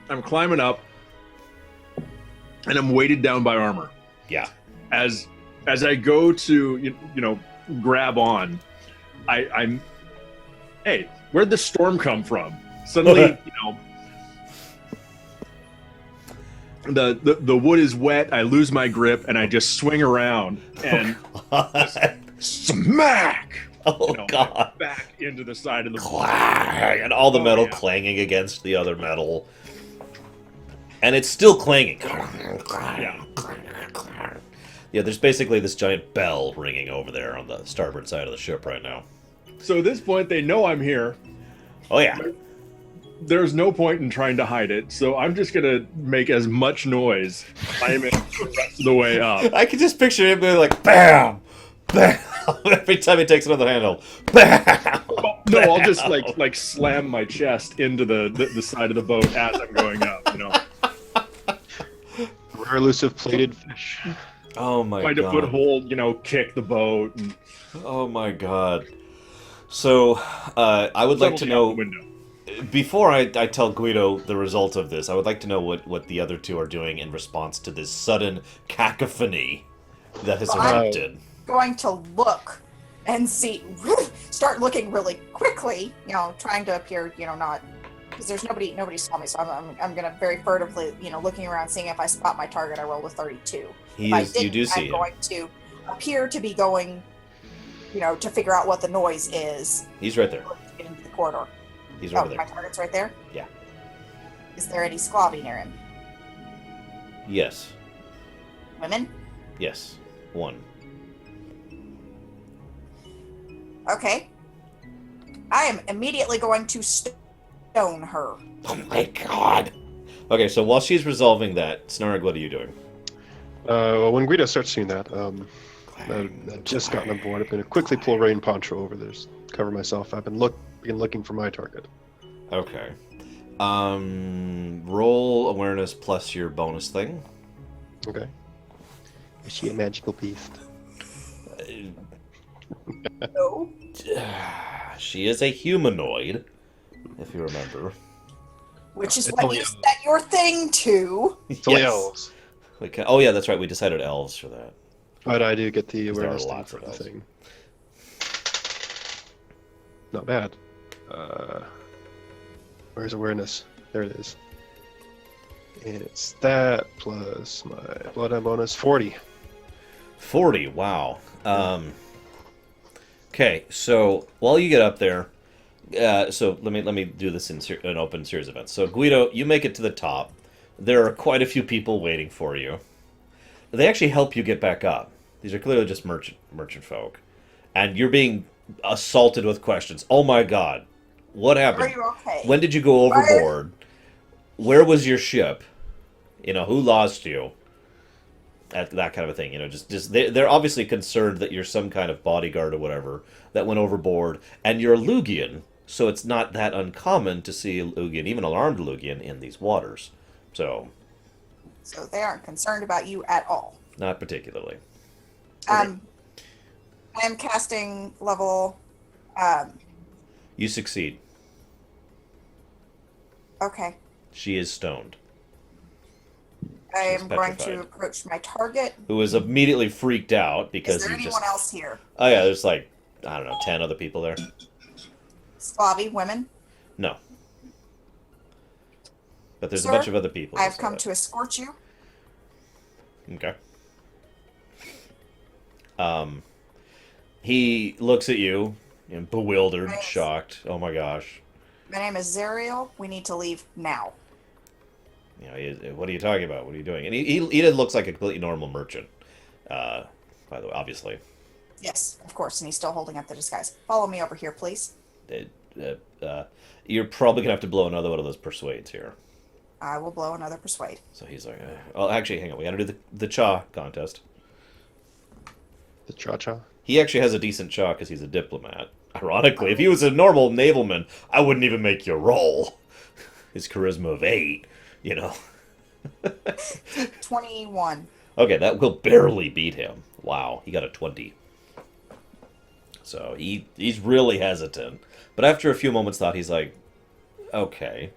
S2: I'm climbing up, and I'm weighted down by armor.
S1: Yeah.
S2: As I go to grab on, I'm hey, where'd the storm come from? Suddenly, the wood is wet. I lose my grip and I just swing around and smack.
S1: Oh god.
S2: Back into the side of the boat.
S1: Clang! And all the metal clanging against the other metal. And it's still clanging.
S2: Yeah.
S1: Yeah, there's basically this giant bell ringing over there on the starboard side of the ship right now.
S2: So at this point, they know I'm here.
S1: Oh yeah.
S2: There's no point in trying to hide it, so I'm just gonna make as much noise I am the rest of the way up.
S1: I can just picture him going like, BAM! BAM! Every time he takes another handle. BAM!
S2: No, I'll just like slam my chest into the side of the boat as I'm going up.
S4: Rare elusive plated fish.
S1: Oh my
S2: Find a
S1: god.
S2: foothold, kick the boat, and
S1: Oh my god. So, I would like to
S2: subtlety out the
S1: know,
S2: window.
S1: before I tell Guido the result of this, I would like to know what the other two are doing in response to this sudden cacophony that has
S3: Well, I'm
S1: erupted.
S3: going to look and see, start looking really quickly, trying to appear, not, because there's nobody saw me, so I'm going to very furtively, looking around, seeing if I spot my target. I rolled a 32.
S1: He
S3: If I
S1: is.
S3: didn't,
S1: You do see
S3: I'm
S1: him.
S3: going to appear to be going, to figure out what the noise is.
S1: He's right there.
S3: To get into the corridor.
S1: He's
S3: Oh,
S1: over
S3: my
S1: there.
S3: target's right there?
S1: Yeah.
S3: Is there any Sclavi near him?
S1: Yes.
S3: Women?
S1: Yes. One.
S3: Okay. I am immediately going to stone her.
S1: Oh my god. Okay, so while she's resolving that, Snarg, what are you doing?
S4: Well, when Guido starts seeing that, I've just gotten on board. I'm going to quickly pull Rain Poncho over there, cover myself up, and begin looking for my target.
S1: Okay. Roll awareness plus your bonus thing.
S4: Okay. Is she a magical beast?
S3: No.
S1: She is a humanoid, if you remember.
S3: Which is
S4: It's
S3: what
S4: only
S3: you
S4: elves.
S3: set your thing to.
S4: It's only
S1: Yes.
S4: elves.
S1: Oh yeah, that's right. We decided elves for that.
S4: But I do get the
S1: There are
S4: awareness thing
S1: lots
S4: for
S1: of
S4: the
S1: elves.
S4: thing. Not bad. Where's awareness? There it is. And it's that plus my bloodhound bonus, 40.
S1: 40. Wow. Okay, so while you get up there, so let me do this in an open series event. So Guido, you make it to the top. There are quite a few people waiting for you. They actually help you get back up. These are clearly just merchant folk, and you're being assaulted with questions. Oh my god, what
S3: Are
S1: happened?
S3: you okay?
S1: When did you go overboard? Where was your ship? Who lost you? That kind of a thing. Just they're obviously concerned that you're some kind of bodyguard or whatever that went overboard, and you're a Lugian, so it's not that uncommon to see a Lugian, even an armed Lugian, in these waters. So,
S3: So they aren't concerned about you at all.
S1: not particularly.
S3: I am casting level.
S1: You succeed.
S3: Okay.
S1: She is stoned,
S3: I
S1: She's
S3: am going to
S1: petrified.
S3: approach my target.
S1: who is immediately freaked out
S3: Is
S1: because
S3: there
S1: you
S3: anyone
S1: just.
S3: else here?
S1: Oh yeah, there's like I don't know, 10 other people there.
S3: Sclavi, women?
S1: No. But there's
S3: Sir,
S1: a bunch of other people.
S3: I have come to escort you.
S1: Okay. He looks at you, bewildered,
S3: Nice.
S1: shocked. Oh my gosh.
S3: My name is Zariel. We need to leave now.
S1: What are you talking about? What are you doing? And he looks like a completely normal merchant. By the way, obviously.
S3: Yes, of course. And he's still holding up the disguise. Follow me over here, please.
S1: You're probably gonna have to blow another one of those persuades here.
S3: I will blow another persuade.
S1: So he's like, well, actually, hang on. We gotta do the cha contest.
S4: The cha-cha.
S1: He actually has a decent cha because he's a diplomat. Ironically, if he was a normal navalman, I wouldn't even make you roll. His charisma of 8,
S3: 21.
S1: Okay, that will barely beat him. Wow, he got a 20. So he's really hesitant. But after a few moments thought, he's like, okay.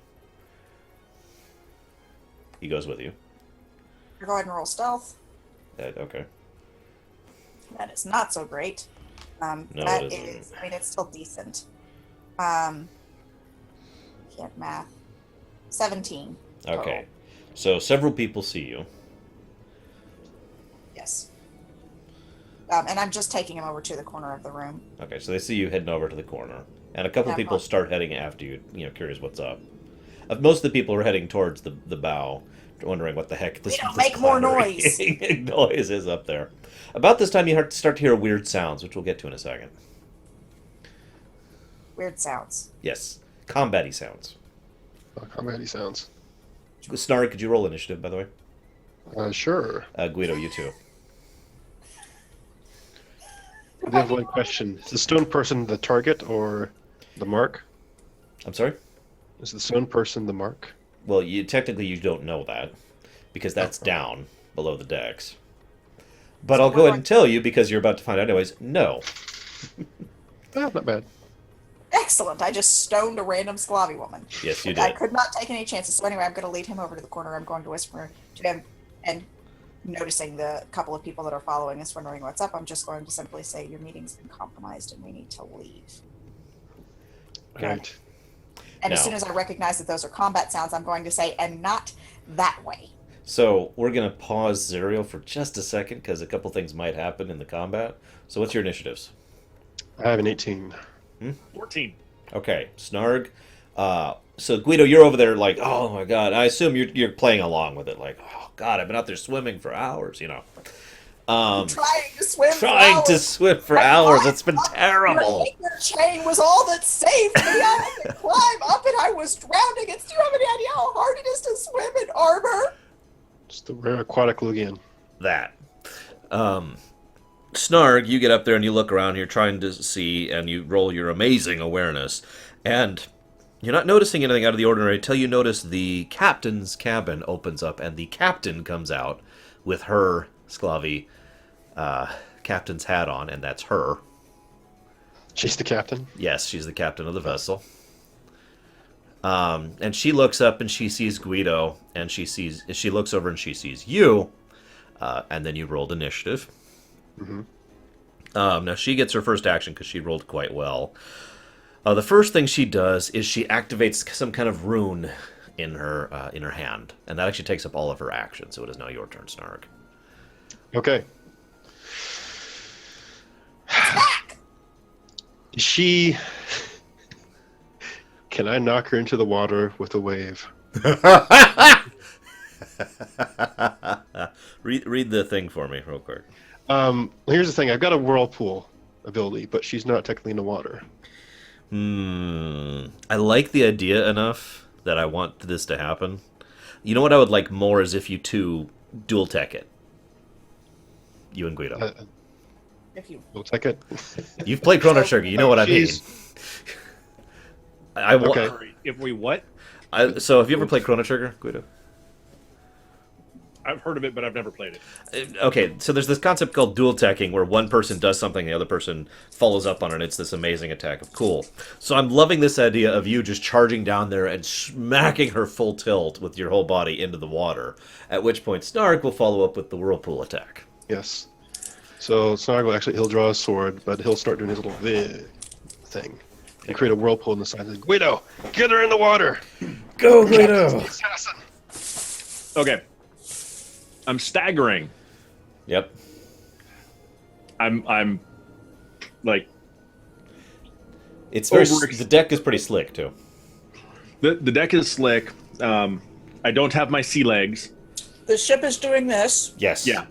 S1: He goes with you.
S3: Go ahead and roll stealth.
S1: Okay.
S3: That is not so great.
S1: No,
S3: That
S1: it isn't.
S3: is, it's still decent. Can't math. 17. total.
S1: Okay. So several people see you.
S3: Yes. And I'm just taking him over to the corner of the room.
S1: Okay, so they see you heading over to the corner. And a couple
S3: Yeah,
S1: people
S3: well-
S1: start heading after you, curious what's up. Most of the people are heading towards the bow, wondering what the heck this,
S3: We don't
S1: this
S3: make more
S1: clattering
S3: noise.
S1: noise is up there. About this time, you start to hear weird sounds, which we'll get to in a second.
S3: Weird sounds.
S1: Yes, combat-y sounds.
S4: Comedy sounds.
S1: Snarry, could you roll initiative, by the way?
S4: Sure.
S1: Guido, you too.
S4: I do have one question. Is the stone person the target or the mark?
S1: I'm sorry?
S4: Is the stone person the mark?
S1: Well, technically you don't know that, because that's down below the decks. But
S3: So
S1: I'll
S3: we're
S1: go ahead
S3: going-
S1: and tell you, because you're about to find out anyways, no.
S4: Not bad.
S3: Excellent. I just stoned a random Sclavi woman.
S1: Yes, you
S3: I
S1: did.
S3: could not take any chances. So anyway, I'm going to lead him over to the corner. I'm going to whisper to him, and noticing the couple of people that are following us, wondering what's up, I'm just going to simply say, your meeting's been compromised and we need to leave.
S4: Right.
S3: And as
S1: Now-
S3: soon as I recognize that those are combat sounds, I'm going to say, and not that way.
S1: So we're going to pause Zerial for just a second, because a couple things might happen in the combat. So what's your initiatives?
S4: I have an 18.
S2: 14.
S1: Okay, Snarg. So Guido, you're over there like, oh my god. I assume you're playing along with it, like, oh god, I've been out there swimming for hours, you know.
S3: Trying to swim for
S1: Trying to
S3: hours.
S1: swim for
S3: My
S1: hours.
S3: God,
S1: It's been
S3: Your
S1: terrible.
S3: anchor chain was all that saved me. I had to climb up and I was drowning. And do you have any idea how hard it is to swim in armor?
S4: It's the rare aquatic Lugian.
S1: That. Snarg, you get up there and you look around, you're trying to see, and you roll your amazing awareness, and you're not noticing anything out of the ordinary until you notice the captain's cabin opens up, and the captain comes out with her Sclavi captain's hat on, and that's her.
S4: She's the captain.
S1: Yes, she's the captain of the vessel. And she looks up and she sees Guido, and she looks over and she sees you, and then you rolled initiative.
S4: Mm-hmm.
S1: Now she gets her first action because she rolled quite well. The first thing she does is she activates some kind of rune in her hand, and that actually takes up all of her action. So it is now your turn, Snarg.
S4: Okay. She. Can I knock her into the water with a wave?
S1: read the thing for me real quick.
S4: Here's the thing. I've got a whirlpool ability, but she's not technically in the water.
S1: I like the idea enough that I want this to happen. You know what I would like more is if you two dual tech it. You and Guido.
S3: If you
S4: We'll take it.
S1: You've played Chrono Trigger. You know what I mean.
S4: She's-
S1: Okay.
S4: Okay.
S2: If we what?
S1: So have you ever played Chrono Trigger, Guido?
S2: I've heard of it, but I've never played it.
S1: Okay, so there's this concept called dual teching where one person does something, the other person follows up on it, and it's this amazing attack of cool. So I'm loving this idea of you just charging down there and smacking her full tilt with your whole body into the water, at which point Snark will follow up with the whirlpool attack.
S4: Yes. So Snargle actually he'll draw a sword, but he'll start doing his little thing. And create a whirlpool in the side. Like, Guido, get her in the water.
S1: Go, Guido!
S4: Assassin.
S2: Okay. I'm staggering.
S1: Yep.
S2: I'm like
S1: It's very
S2: Over-
S1: the deck is pretty slick too.
S2: the deck is slick. I don't have my sea legs.
S3: the ship is doing this.
S1: Yes.
S2: Yeah.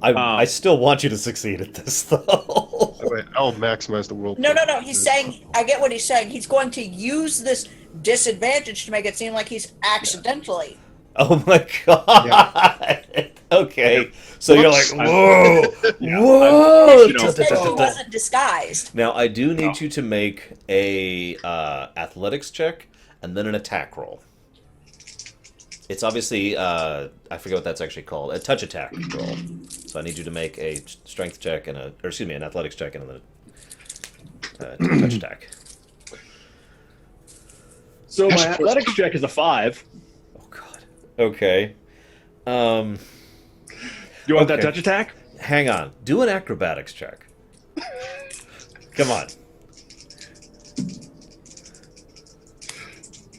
S1: I still want you to succeed at this though.
S4: Wait, I'll maximize the whirlpool.
S3: No. He's saying, I get what he's saying. He's going to use this disadvantage to make it seem like he's accidentally.
S1: Oh my god. Okay. So you're like,
S4: Whoops.
S1: whoa,
S2: Yeah,
S1: whoa.
S2: you know-
S3: He said he wasn't disguised.
S1: Now I do need you to make a athletics check and then an attack roll. It's obviously I forget what that's actually called, a touch attack roll. So I need you to make a strength check and an athletics check and then a touch attack.
S2: So my athletics check is a 5.
S1: Oh god. Okay.
S2: You want that
S1: Okay.
S2: touch attack?
S1: Hang on. Do an acrobatics check. Come on.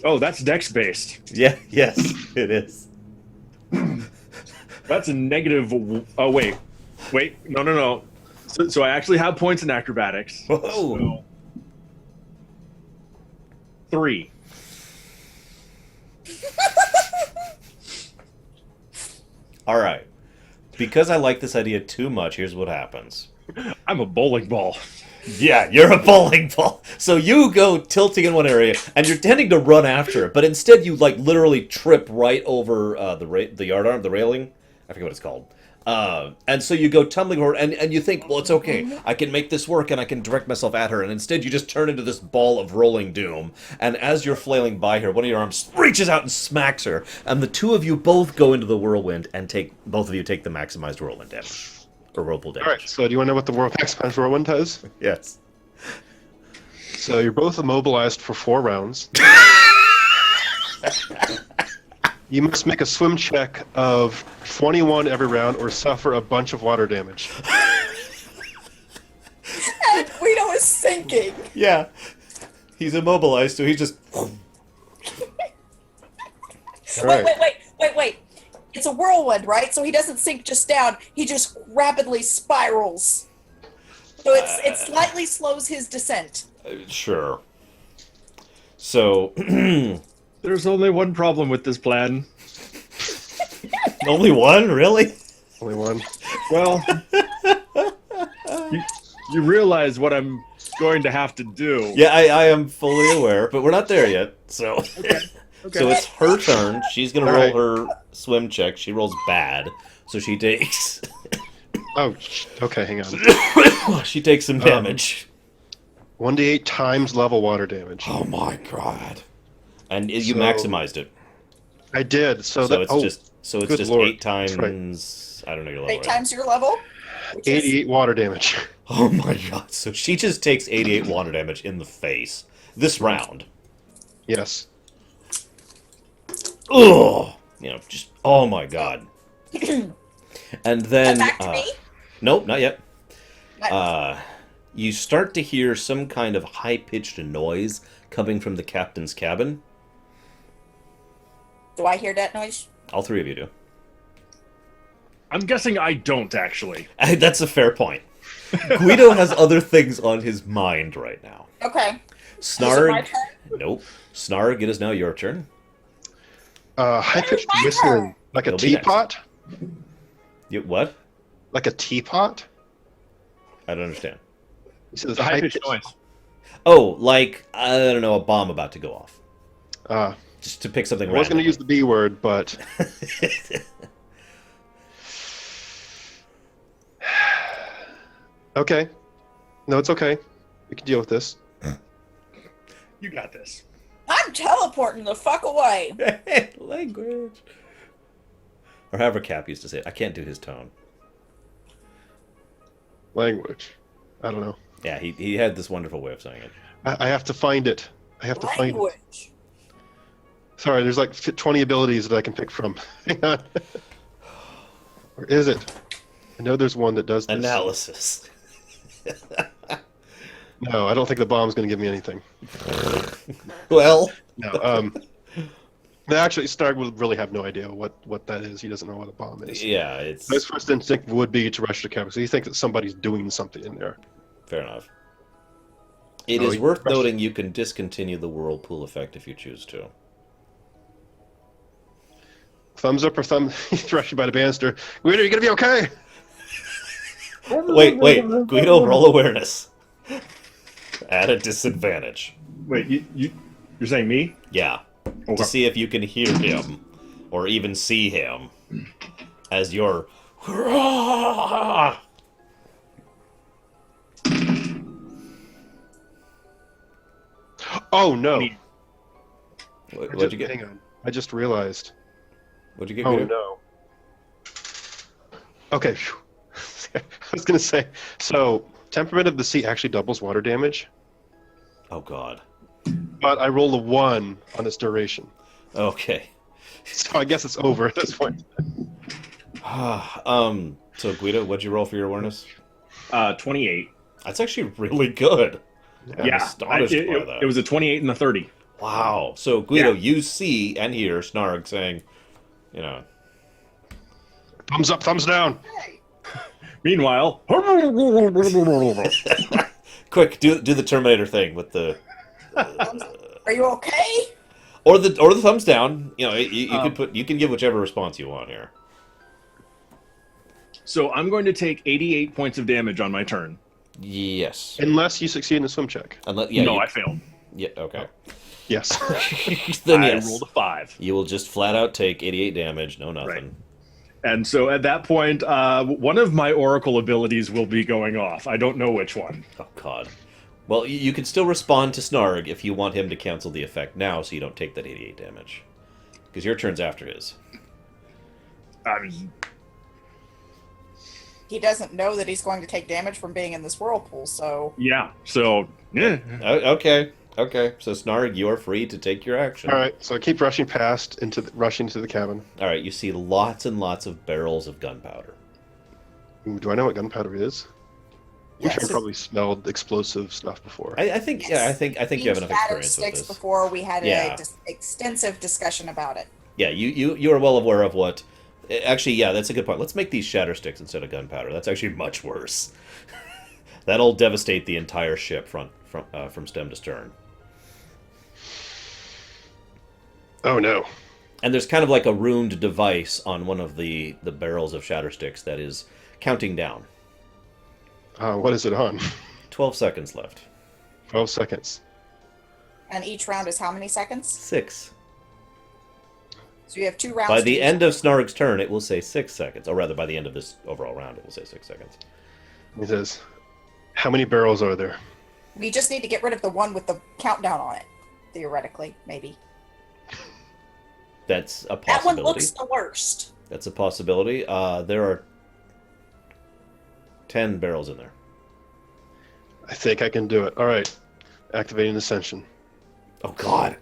S2: Oh, that's dex based.
S1: Yeah. Yes, it is.
S2: That's a negative. Oh wait. No. So I actually have points in acrobatics.
S1: Whoa.
S2: So, 3.
S1: All right. Because I like this idea too much, here's what happens.
S2: I'm a bowling ball.
S1: Yeah, you're a bowling ball. So you go tilting in one area, and you're tending to run after it, but instead you like literally trip right over the yardarm, the railing. I forget what it's called. And so you go tumbling over, and you think, well, it's okay. I can make this work, and I can direct myself at her. And instead, you just turn into this ball of rolling doom. And as you're flailing by her, one of your arms reaches out and smacks her. And the two of you both go into the whirlwind, and both of you take the maximized whirlwind damage. Or rollable damage.
S4: All right. So do you want to know what the max whirlwind does?
S1: Yes.
S4: So you're both immobilized for 4 rounds. You must make a swim check of 21 every round or suffer a bunch of water damage.
S3: And Guido is sinking.
S1: Yeah. He's immobilized, so he's just...
S4: All right.
S3: Wait. It's a whirlwind, right? So he doesn't sink just down. He just rapidly spirals. So it slightly slows his descent.
S1: Sure. So...
S2: There's only one problem with this plan.
S1: Only one? Really?
S4: Only one.
S2: Well, you realize what I'm going to have to do.
S1: Yeah, I am fully aware, but we're not there yet, so...
S2: Okay.
S1: So it's her turn. She's going to
S4: All
S1: roll
S4: right.
S1: her swim check. She rolls bad, so she takes...
S4: Oh, okay, hang on.
S1: she takes some damage.
S4: 1d8 times level water damage.
S1: Oh my god. And you
S4: So-
S1: maximized it.
S4: I did. So,
S1: So
S4: that,
S1: it's just
S4: good Lord.
S1: 8 times...
S4: That's
S1: I don't know your level.
S3: 8 times your level. which is-
S4: 88 water damage.
S1: Oh my god. So she just takes 88 water damage in the face. This round.
S4: Yes.
S1: Ugh! You know, just... Oh my god. And then...
S3: Back to me.
S1: Nope, not yet.
S3: Nice.
S1: You start to hear some kind of high-pitched noise coming from the captain's cabin.
S3: Do I hear that noise?
S1: All 3 of you do.
S2: I'm guessing I don't, actually.
S1: That's a fair point. Guido has other things on his mind right now.
S3: Okay. Is it my
S1: Snarg...
S3: turn?
S1: Nope. Snarg, it is now your turn.
S4: High-pitched
S3: my
S4: whistling.
S3: turn.
S4: Like a
S1: It'll be next.
S4: teapot?
S1: You, what?
S4: Like a teapot?
S1: I don't understand.
S4: He says
S2: The high-pitched noise.
S1: Oh, like, I don't know, a bomb about to go off.
S4: I
S1: Just to pick something
S4: was going to
S1: random.
S4: use the B word, but... Okay. No, it's okay. We can deal with this.
S2: You got this.
S3: I'm teleporting the fuck away.
S1: Language. Or however Cap used to say it. I can't do his tone.
S4: Language. I don't know.
S1: Yeah, he had this wonderful way of saying it.
S4: I have to find it. I have to find it.
S3: Language.
S4: Sorry, there's like 20 abilities that I can pick from. Hang on. Or is it? I know there's one that does this.
S1: Analysis.
S4: No, I don't think the bomb's going to give me anything.
S1: Well,
S4: No. No, actually, Stark would really have no idea what that is. He doesn't know what a bomb is.
S1: yeah, it's
S4: His first instinct would be to rush the camera. So he thinks that somebody's doing something in there.
S1: fair enough. It
S4: Oh,
S1: is
S4: you-
S1: worth noting you can discontinue the whirlpool effect if you choose to.
S4: Thumbs up or thumb? He's rushed you by the banister. Guido, you gonna be okay?
S1: Wait, Guido, roll awareness. At a disadvantage.
S2: Wait, you're saying me?
S1: Yeah.
S2: Okay.
S1: To see if you can hear him, or even see him, as your...
S4: Oh no!
S1: What'd you get?
S4: Hang on. I just realized.
S1: What'd you get,
S4: Oh
S1: Guido?
S4: no. Okay. phew. I was gonna say. So temperament of the sea actually doubles water damage,
S1: Oh, God.
S4: but I roll a 1 on its duration.
S1: Okay.
S4: So I guess it's over at this point.
S1: So, Guido, what'd you roll for your awareness?
S2: 28.
S1: That's actually really good. I'm
S2: Yeah,
S1: astonished by that.
S2: it was a 28 and a 30.
S1: Wow. So, Guido,
S2: Yeah.
S1: you see and hear Snarg saying, you know,
S4: Thumbs up, thumbs down.
S3: Hey.
S2: Meanwhile,
S1: quick, do the Terminator thing with the,
S3: Are you okay?
S1: or the thumbs down. You know, you can give whichever response you want here.
S2: so I'm going to take 88 points of damage on my turn.
S1: Yes.
S4: Unless you succeed in a swim check.
S1: Unless, yeah,
S2: no,
S1: you-
S2: I failed.
S1: yeah, okay.
S4: Yes.
S1: Then
S2: I
S1: yes,
S2: rolled a 5.
S1: you will just flat out take 88 damage. No nothing.
S2: Right. And so at that point, one of my Oracle abilities will be going off. I don't know which one.
S1: Oh God. Well, you can still respond to Snarg if you want him to cancel the effect now, so you don't take that 88 damage, because your turn's after his.
S3: he doesn't know that he's going to take damage from being in this whirlpool. So
S2: Yeah. So yeah.
S1: Okay. Okay. So Snarg, you are free to take your action.
S4: All right, so I keep rushing past rushing to the cabin.
S1: All right. You see lots and lots of barrels of gunpowder.
S4: Ooh, do I know what gunpowder is? I'm sure I
S3: Yes.
S4: probably smelled explosive stuff before.
S1: I think. Yeah. I think you have enough
S3: Shatter
S1: experience with
S3: sticks
S1: this.
S3: before we had
S1: Yeah.
S3: a extensive discussion about it.
S1: Yeah. You are well aware of what. Actually, yeah, that's a good point. Let's make these shatter sticks instead of gunpowder. That's actually much worse. That'll devastate the entire ship from stem to stern.
S4: Oh no.
S1: And there's kind of like a runed device on one of the barrels of shatter sticks that is counting down.
S4: What is it on?
S1: 12 seconds left.
S4: 12 seconds.
S3: And each round is how many seconds?
S1: 6.
S3: So you have 2 rounds.
S1: By
S3: to
S1: the
S3: do
S1: end of
S3: something.
S1: Snarg's turn, it will say 6 seconds. Or rather, by the end of this overall round, it will say 6 seconds.
S4: He says, how many barrels are there?
S3: We just need to get rid of the one with the countdown on it. Theoretically, maybe.
S1: That's a
S3: That one
S1: possibility.
S3: looks the worst.
S1: That's a possibility. There are 10 barrels in there.
S4: I think I can do it. All right. Activating Ascension.
S1: Oh, God.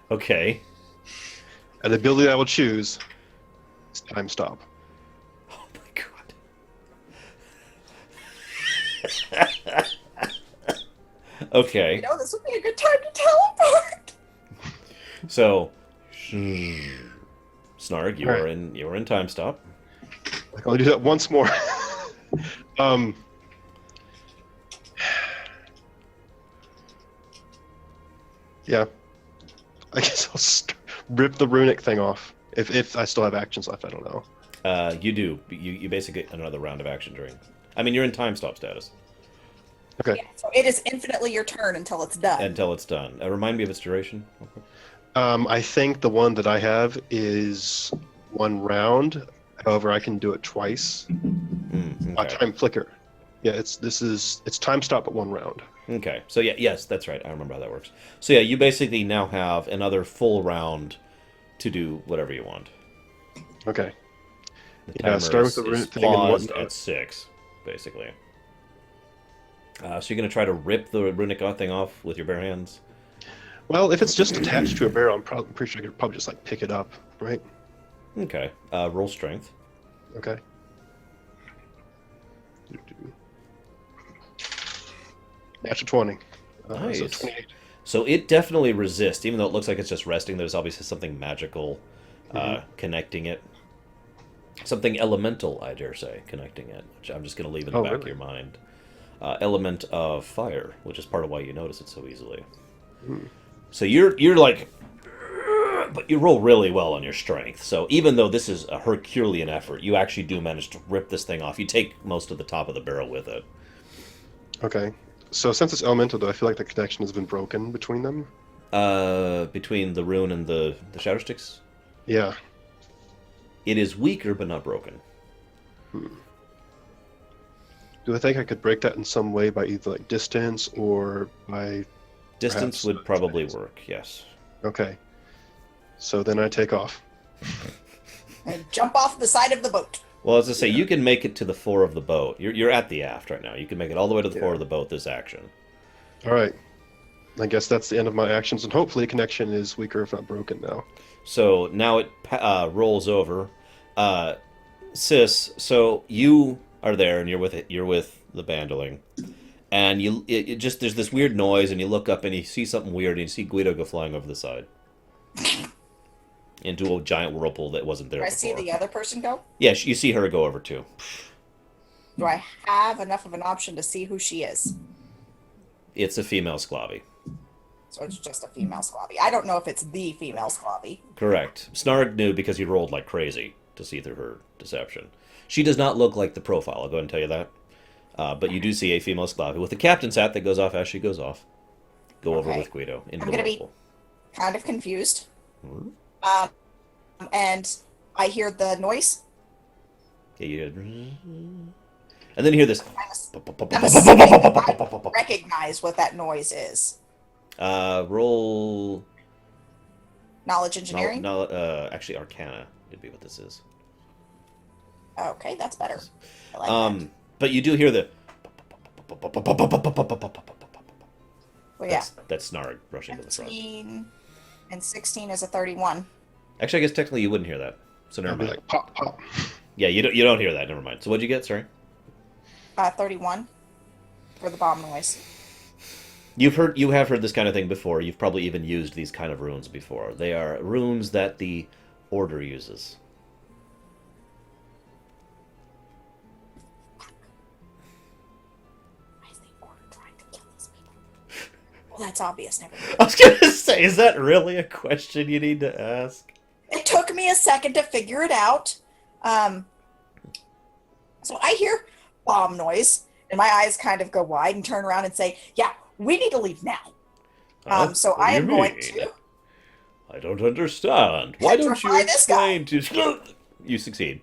S1: Okay.
S4: And the ability I will choose is Time Stop.
S1: Oh, my God. Okay.
S3: You know, this would be a good time to teleport.
S1: So, Snarg, you
S4: All right.
S1: are in time stop.
S4: I can only do that once more. Yeah. I guess I'll rip the runic thing off. If I still have actions left, I don't know.
S1: You do. You basically get another round of action during. I mean, you're in time stop status
S4: Okay.
S3: Yeah, so it is infinitely your turn until it's done.
S1: until it's done. Remind me of its duration.
S4: I think the one that I have is 1 round. However, I can do it twice.
S1: Okay.
S4: Time flicker. Yeah, it's time stop at 1 round.
S1: Okay. So yeah, yes, that's right. I remember how that works. So yeah, you basically now have another full round to do whatever you want.
S4: Okay.
S1: The
S4: Yeah,
S1: timer
S4: start with
S1: is,
S4: the
S1: is
S4: runic thing and
S1: paused
S4: whatnot.
S1: at 6, basically. So you're gonna try to rip the runic thing off with your bare hands.
S4: Well, if it's just attached to a barrel, I'm pretty sure I could probably just like pick it up, right?
S1: Okay. Roll strength.
S4: Okay. Natural 20. So
S1: Nice.
S4: 28.
S1: So it definitely resists, even though it looks like it's just resting. There's obviously something magical connecting it. Something elemental, I dare say, connecting it, which I'm just going to leave in the back of
S4: really?
S1: your mind. Element of fire, which is part of why you notice it so easily. So you're like, but you roll really well on your strength. So even though this is a Herculean effort, you actually do manage to rip this thing off. You take most of the top of the barrel with it.
S4: Okay. So since it's elemental, though, I feel like the connection has been broken between them.
S1: Between the rune and the shatter sticks,
S4: Yeah.
S1: it is weaker but not broken.
S4: Do I think I could break that in some way by either like distance or by...
S1: Distance
S4: Perhaps
S1: would probably work, yes.
S4: Okay. So then I take off.
S3: And jump off the side of the boat.
S1: Well, as I say, you can make it to the fore of the boat. You're at the aft right now. You can make it all the way to the fore of the boat this action.
S4: All right. I guess that's the end of my actions, and hopefully connection is weaker if not broken now.
S1: So now it rolls over. Sis, so you are there and you're with it. You're with the bandling, and it just there's this weird noise, and you look up and you see something weird, and you see Guido go flying over the side into a giant whirlpool that wasn't there
S3: Do I
S1: before.
S3: see the other person go?
S1: Yeah, you see her go over too.
S3: Do I have enough of an option to see who she is?
S1: It's a female Sclavi.
S3: So it's just a female Sclavi. I don't know if it's the female Sclavi.
S1: Correct. Snarg knew because he rolled like crazy to see through her deception. She does not look like the profile, I'll go ahead and tell you that. But you do see a female Sclavi with a captain's hat that goes off as she goes off. Go over
S3: Okay.
S1: with Guido into
S3: I'm
S1: the
S3: gonna be-
S1: whirlpool.
S3: Kind of confused. And I hear the noise.
S1: Yeah, you did. And then you hear this.
S3: I'm assuming I recognize what that noise is.
S1: Roll.
S3: Knowledge engineering?
S1: No, actually, Arcana would be what this is.
S3: Okay, that's better. I like that.
S1: But you do hear the.
S3: Well, yeah.
S1: That's Snarg rushing to the front.
S3: 15 and 16 is a 31.
S1: Actually, I guess technically you wouldn't hear that. So never
S4: I'd be
S1: mind.
S4: like, pop, pop.
S1: Yeah, you don't hear that. Never mind. So what'd you get? Sorry.
S3: 31 for the bomb noise.
S1: You have heard this kind of thing before. You've probably even used these kind of runes before. They are runes that the Order uses.
S3: Why is the Order trying to kill these people? Well, that's obvious. Never mind.
S1: I was gonna say, is that really a question you need to ask?
S3: It took me a second to figure it out. So I hear bomb noise, and my eyes kind of go wide and turn around and say, "Yeah, we need to leave now." So
S1: What do
S3: I
S1: you
S3: am going
S1: mean?
S3: to
S1: I don't understand. Why don't you
S3: petrify this guy.
S1: explain to? You succeed.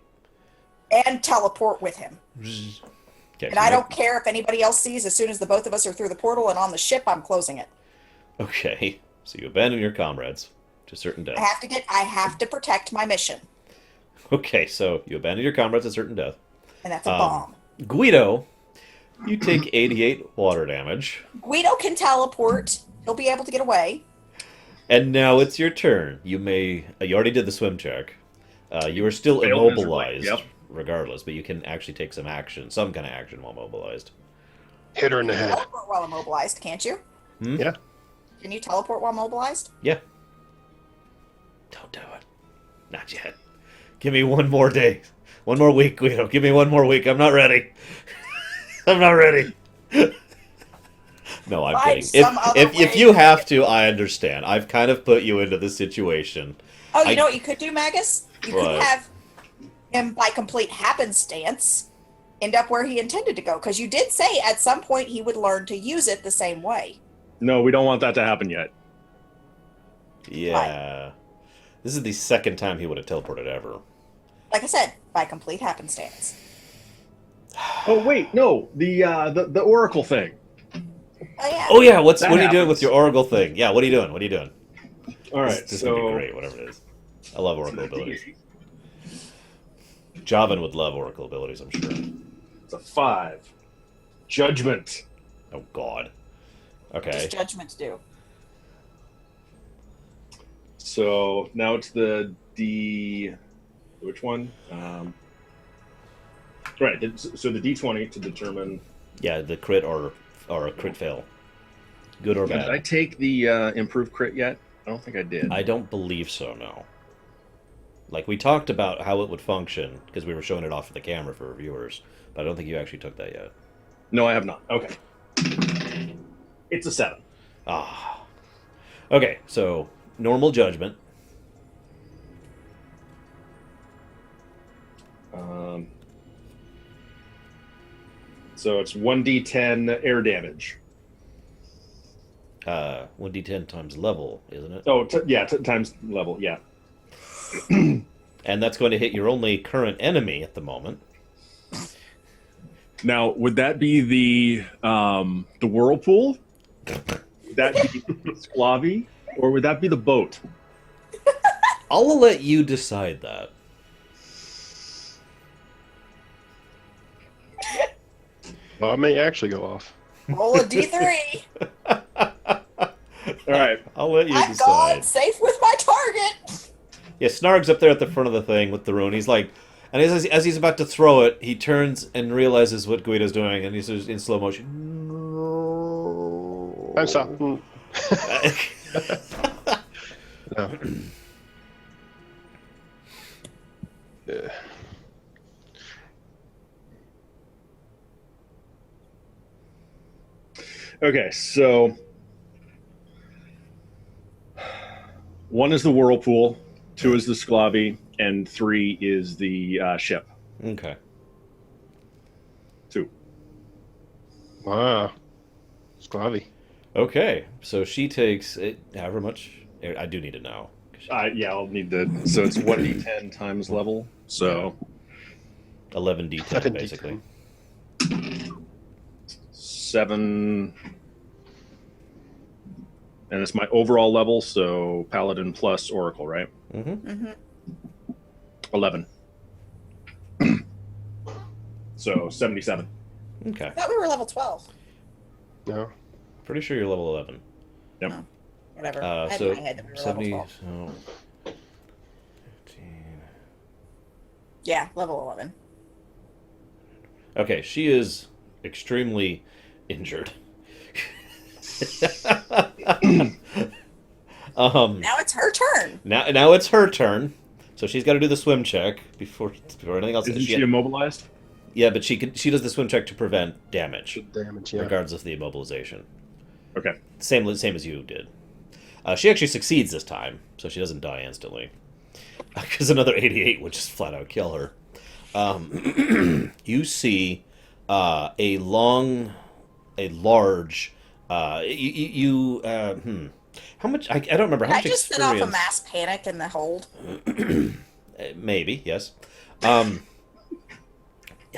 S3: and teleport with him.
S1: Okay,
S3: And
S1: so
S3: I don't care if anybody else sees. As soon as the both of us are through the portal and on the ship, I'm closing it.
S1: Okay, so you abandon your comrades to certain death.
S3: I have to protect my mission,
S1: Okay, so you abandon your comrades to certain death.
S3: and that's a bomb.
S1: Guido, you take 88 water damage,
S3: Guido can teleport. He'll be able to get away.
S1: and now it's your turn. You already did the swim check. You are still
S2: Failed
S1: immobilized,
S2: miserably, yep.
S1: regardless, but you can actually take some kind of action while mobilized.
S4: Hit her in the head.
S3: Teleport while immobilized, can't you?
S4: Yeah.
S3: Can you teleport while mobilized?
S1: Yeah. Don't do it. Not yet. Give me one more day. One more week, Guido. Give me one more week. I'm not ready. I'm not ready. No, I'm
S3: Find
S1: kidding.
S3: some other
S1: If
S3: way.
S1: you have to, I understand. I've kind of put you into this situation.
S3: Oh, you
S1: I-
S3: know what you could do, Magus? You
S1: What?
S3: could have him, by complete happenstance, end up where he intended to go. Because you did say at some point he would learn to use it the same way.
S2: No, we don't want that to happen yet.
S1: Yeah. This is the second time he would have teleported ever.
S3: Like I said, by complete happenstance.
S2: Oh wait, no, the Oracle thing.
S3: Oh, yeah.
S1: Oh yeah, what
S2: That
S1: are you doing with
S2: happens.
S1: your Oracle thing? Yeah, what are you doing? What are you doing?
S2: All right,
S1: This
S2: so
S1: would be great, whatever it is. I love Oracle abilities. Javan would love Oracle abilities, I'm sure.
S2: it's a 5. Judgment.
S1: Oh god.
S3: What
S1: Okay.
S3: does judgment do?
S2: So now it's the D. Which one? Right. So the D20 to determine.
S1: Yeah, the crit or a crit fail. Good or
S2: Did I
S1: bad.
S2: take the improved crit yet? I don't think I did.
S1: I don't believe so, no. Like, we talked about how it would function, because we were showing it off of the camera for viewers, but I don't think you actually took that yet.
S2: No, I have not. Okay. It's a 7.
S1: Ah. Okay, so, normal judgment.
S2: So it's 1d10 air damage.
S1: 1d10 times level, isn't it?
S2: Oh, times level. Yeah.
S1: And that's going to hit your only current enemy at the moment.
S2: Now, would that be the whirlpool? Would that be Sclavi? Or would that be the boat?
S1: I'll let you decide that.
S4: Well, it may actually go off.
S3: Roll a d3.
S2: All right.
S1: I'll let you
S3: I'm
S1: decide.
S3: gone safe with my target.
S1: Yeah, Snarg's up there at the front of the thing with the rune. He's like, and as he's about to throw it, he turns and realizes what Guido's doing, and he's in slow motion.
S4: I'm sorry. No. Yeah.
S2: Okay, so 1 is the whirlpool, 2 is the Sclavi, and 3 is the ship.
S1: Okay.
S2: 2.
S4: Wow. Sclavi.
S1: Okay, so she takes it, however much. I do need to know.
S2: Yeah, I'll need the. So it's 1d10 times level. So
S1: 11d10,
S4: 11d10.
S1: basically.
S2: 7. And it's my overall level, so Paladin plus Oracle, right?
S1: Mm-hmm.
S2: 11. so 77.
S1: Okay.
S3: I thought we were level 12.
S4: No.
S1: Pretty sure you're level 11.
S2: Yep.
S3: No. Whatever. I had
S1: So
S3: in my head that we were
S1: 70.
S3: level 12.
S1: So 15.
S3: Yeah, level 11.
S1: Okay, she is extremely injured.
S3: Now it's her turn.
S1: Now it's her turn, so she's got to do the swim check before anything else.
S2: Isn't she immobilized?
S1: Yeah, but she does the swim check to prevent damage,
S4: Damage, yeah.
S1: regardless of the immobilization.
S2: Okay.
S1: Same as you did. She actually succeeds this time, so she doesn't die instantly. Because another 88 would just flat out kill her. You see a large. How much? I don't remember. How
S3: I
S1: much
S3: just set off a
S1: experience?
S3: mass panic in the hold.
S1: Maybe, yes.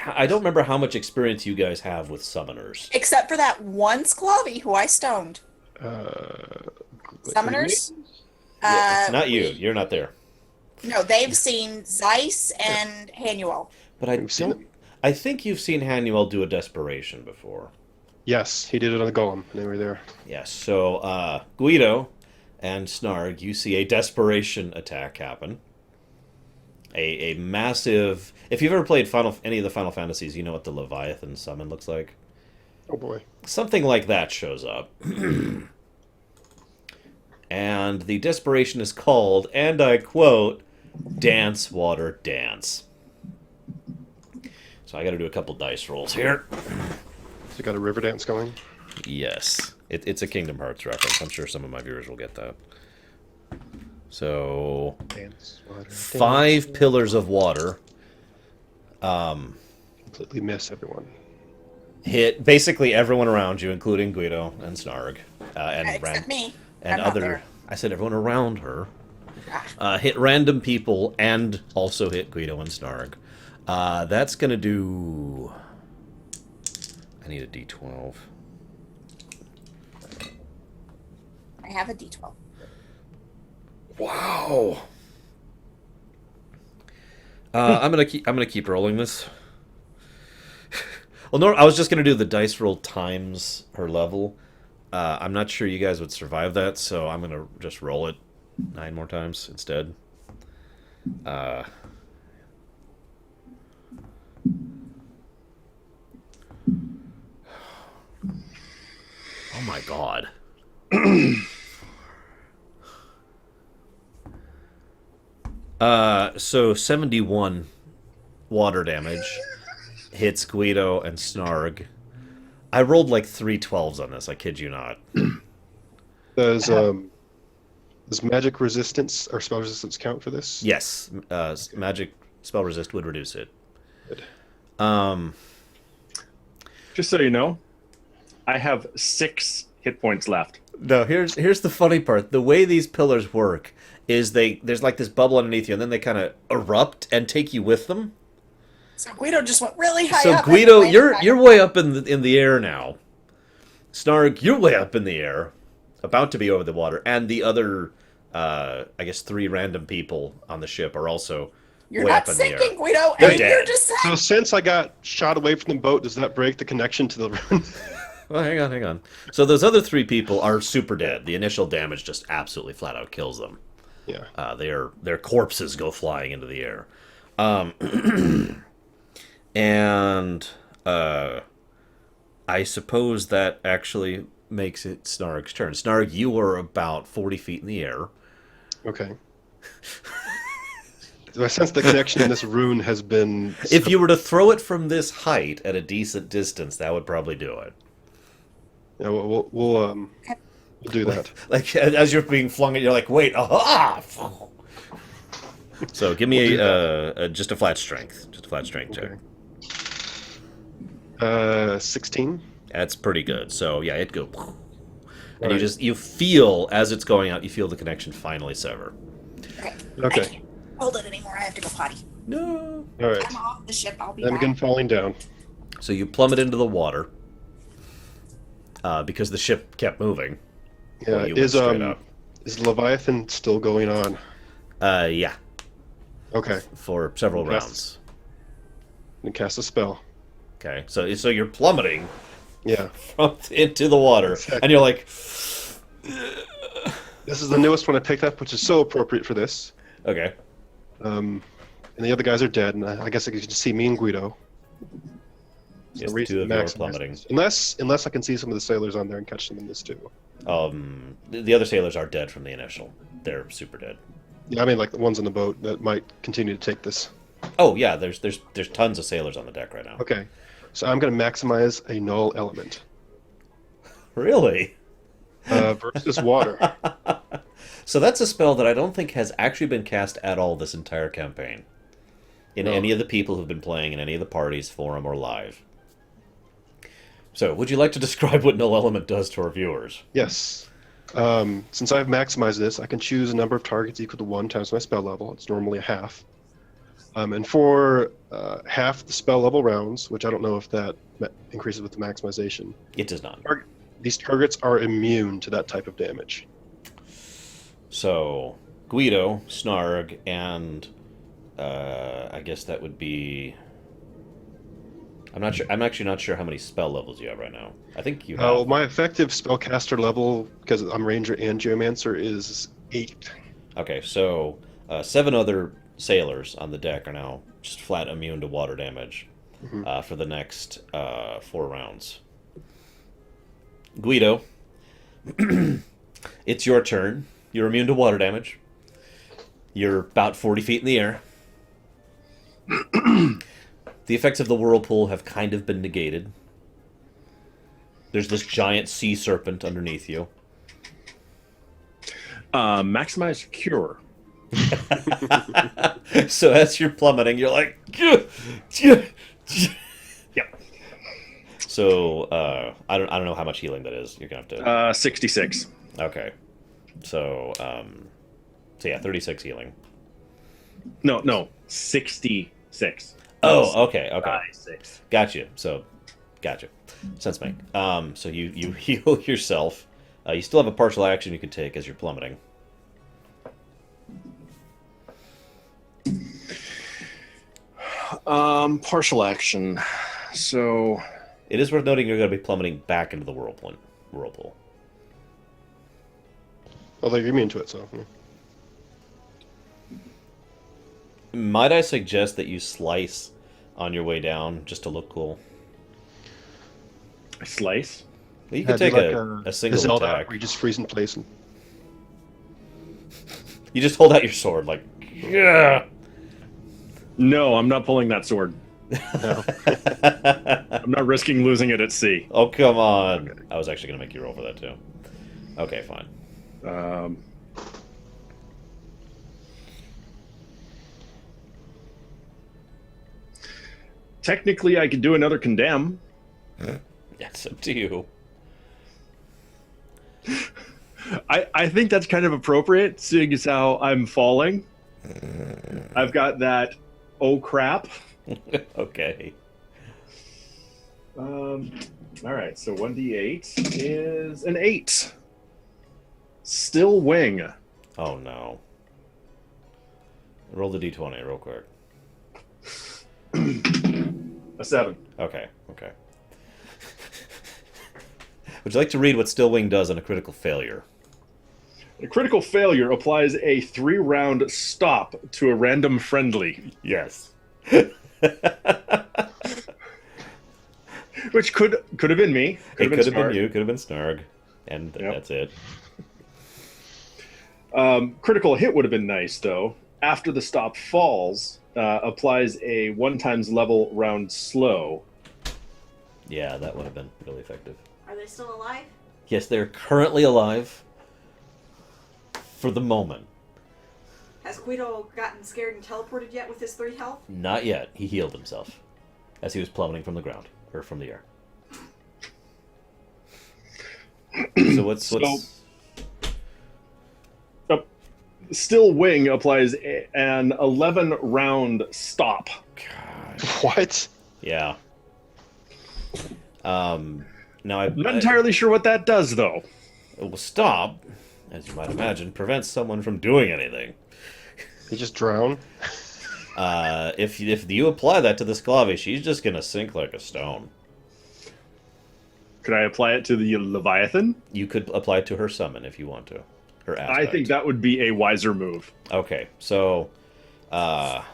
S1: I don't remember how much experience you guys have with summoners.
S3: Except for that one Sclavy who I stoned. Summoners?
S1: It's not you. You're not there.
S3: No, they've seen Zeiss and Hanuel.
S1: But I
S4: We've seen
S1: don't. I think you've seen Hanuel do a desperation before.
S4: Yes, he did it on the golem. They were there.
S1: Yes. So Guido and Snarg, you see a desperation attack happen. A massive. If you've ever played any of the Final Fantasies, you know what the Leviathan summon looks like.
S4: Oh boy.
S1: Something like that shows up. And the desperation is called, and I quote, "Dance, Water, Dance." So I got to do a couple dice rolls here.
S4: So you got a river dance going?
S1: Yes. It's a Kingdom Hearts reference. I'm sure some of my viewers will get that. So,
S4: Dance, water,
S1: 5
S4: dance.
S1: pillars of water
S4: Completely miss everyone.
S1: hit basically everyone around you, including Guido and Snarg.
S3: Except me.
S1: And
S3: I'm not
S1: other.
S3: there.
S1: I said everyone around her. Hit random people and also hit Guido and Snarg. That's going to do... I need a d12.
S3: I have a D12.
S1: Wow. I'm gonna keep rolling this. Well, no, I was just gonna do the dice roll times her level. I'm not sure you guys would survive that, so I'm gonna just roll it 9 more times instead. Oh my god. So 71 water damage hits Guido and Snarg. I rolled like 3 12s on this, I kid you not.
S4: Does magic resistance or spell resistance count for this?
S1: Yes, magic spell resist would reduce it.
S4: Good.
S2: Just so you know, I have 6 hit points left.
S1: No, here's the funny part. The way these pillars work is there's like this bubble underneath you, and then they kind of erupt and take you with them.
S3: So Guido just went really high
S1: So
S3: up.
S1: Guido,
S3: and
S1: you're way up in the air now. Snarg, you're way up in the air, about to be over the water, and the other, I guess 3 random people on the ship are also
S3: You're
S1: way
S3: not
S1: up in the air.
S3: sinking, Guido,
S1: They're
S3: and you're
S1: dead.
S3: just
S4: So since I got shot away from the boat, does that break the connection to the run?
S1: Well, hang on. So those other 3 people are super dead. The initial damage just absolutely flat out kills them.
S4: Yeah.
S1: Their corpses go flying into the air. And I suppose that actually makes it Snarg's turn. Snarg, you were about 40 feet in the air.
S4: Okay. So I sense the connection in this rune has been.
S1: If you were to throw it from this height at a decent distance, that would probably do it.
S4: Yeah, we'll do that.
S1: Like, as you're being flung at, you're like, wait, aha! So give me just a flat strength. Just a flat strength check.
S4: Okay. 16.
S1: That's pretty good. So yeah, it go, and
S4: Right.
S1: you feel as it's going out, you feel the connection finally sever.
S3: Okay. I
S4: Okay.
S3: can't hold it anymore. I have to go potty.
S1: No.
S4: All right.
S3: I'm off the ship. I'll be
S4: I'm
S3: back.
S4: again falling down.
S1: So you plummet into the water because the ship kept moving.
S4: Yeah.
S1: Well, you went straight up.
S4: Is Leviathan still going on?
S1: Yeah,
S4: Okay.
S1: for several
S4: Yes.
S1: rounds.
S4: And cast a spell.
S1: Okay, so you're plummeting
S4: Yeah.
S1: into the water,
S4: Exactly.
S1: and you're like,
S4: This is the newest one I picked up, which is so appropriate for this.
S1: okay,
S4: And the other guys are dead, and I guess I can just see me and Guido.
S1: yes,
S4: So
S1: the two of you are
S4: maximize
S1: plummeting.
S4: this. Unless I can see some of the sailors on there and catch them in this too.
S1: The other sailors are dead from the initial. They're super dead.
S4: Yeah, I mean like the ones on the boat that might continue to take this.
S1: Oh yeah, there's tons of sailors on the deck right now.
S4: Okay, so I'm going to maximize a null element
S1: Really?
S4: versus water.
S1: So that's a spell that I don't think has actually been cast at all this entire campaign. In
S4: No.
S1: any of the people who've been playing in any of the parties, forum, or live. So, would you like to describe what Null Element does to our viewers?
S4: Yes. Since I've maximized this, I can choose a number of targets equal to 1 times my spell level. It's normally a half. And for half the spell level rounds, which I don't know if that increases with the maximization,
S1: It does not.
S4: these targets are immune to that type of damage.
S1: So, Guido, Snarg, and I guess that would be... I'm not sure. I'm actually not sure how many spell levels you have right now. I think you have...
S4: Well, my effective spellcaster level, because I'm Ranger and Geomancer, is 8.
S1: Okay, so 7 other sailors on the deck are now just flat immune to water damage for the next 4 rounds. Guido, it's your turn. You're immune to water damage. You're about 40 feet in the air. The effects of the whirlpool have kind of been negated. There's this giant sea serpent underneath you.
S2: Maximize cure.
S1: So as you're plummeting, you're like... Yep. So, I don't know how much healing that is. You're going to have to...
S2: 66.
S1: Okay. So yeah, 36 healing.
S2: No, 66.
S1: Oh, okay.
S2: 6.
S1: Gotcha. So, gotcha. Sense make. So you heal yourself. You still have a partial action you could take as you're plummeting.
S2: Partial action. So
S1: It is worth noting you're going to be plummeting back into the whirlpool.
S4: Well, they're immune to it, so.
S1: Might I suggest that you slice on your way down just to look cool?
S2: a slice.
S1: You could take a single
S4: Zelda,
S1: attack.
S4: where you just freeze in place. And...
S1: You just hold out your sword, like, yeah.
S2: No, I'm not pulling that sword.
S4: No.
S2: I'm not risking losing it at sea.
S1: Oh, come on. Okay. I was actually going to make you roll for that, too. Okay, fine.
S2: Technically, I could do another condemn.
S1: It's up to you.
S2: I think that's kind of appropriate, seeing as how I'm falling. I've got that, oh crap.
S1: Okay.
S2: All right, so 1d8 is an 8. Still wing.
S1: Oh, no. Roll the d20 real quick.
S2: A 7.
S1: Okay. Would you like to read what Still Wing does on a critical failure?
S2: A critical failure applies a 3-round stop to a random friendly.
S1: Yes.
S2: Which could have been me.
S1: It could have been you, could have been Snarg. And
S2: Yep.
S1: that's it.
S2: Critical hit would have been nice, though. After the stop falls, applies a 1 times level round slow.
S1: Yeah, that would have been really effective.
S5: Are they still alive?
S1: Yes, they're currently alive. For the moment.
S5: Has Guido gotten scared and teleported yet with his 3 health?
S1: Not yet. He healed himself. As he was plummeting from the ground. Or from the air. So what's...
S2: Still wing applies an 11-round stop.
S1: God.
S4: What?
S1: Yeah. Now
S2: Not entirely sure what that does, though.
S1: It will stop, as you might imagine, prevents someone from doing anything.
S4: They just drown?
S1: If you apply that to the Sclavi, she's just gonna sink like a stone.
S2: Could I apply it to the Leviathan?
S1: You could apply it to her summon if you want to. Her aspect.
S2: I think that would be a wiser move.
S1: Okay, so, yeah,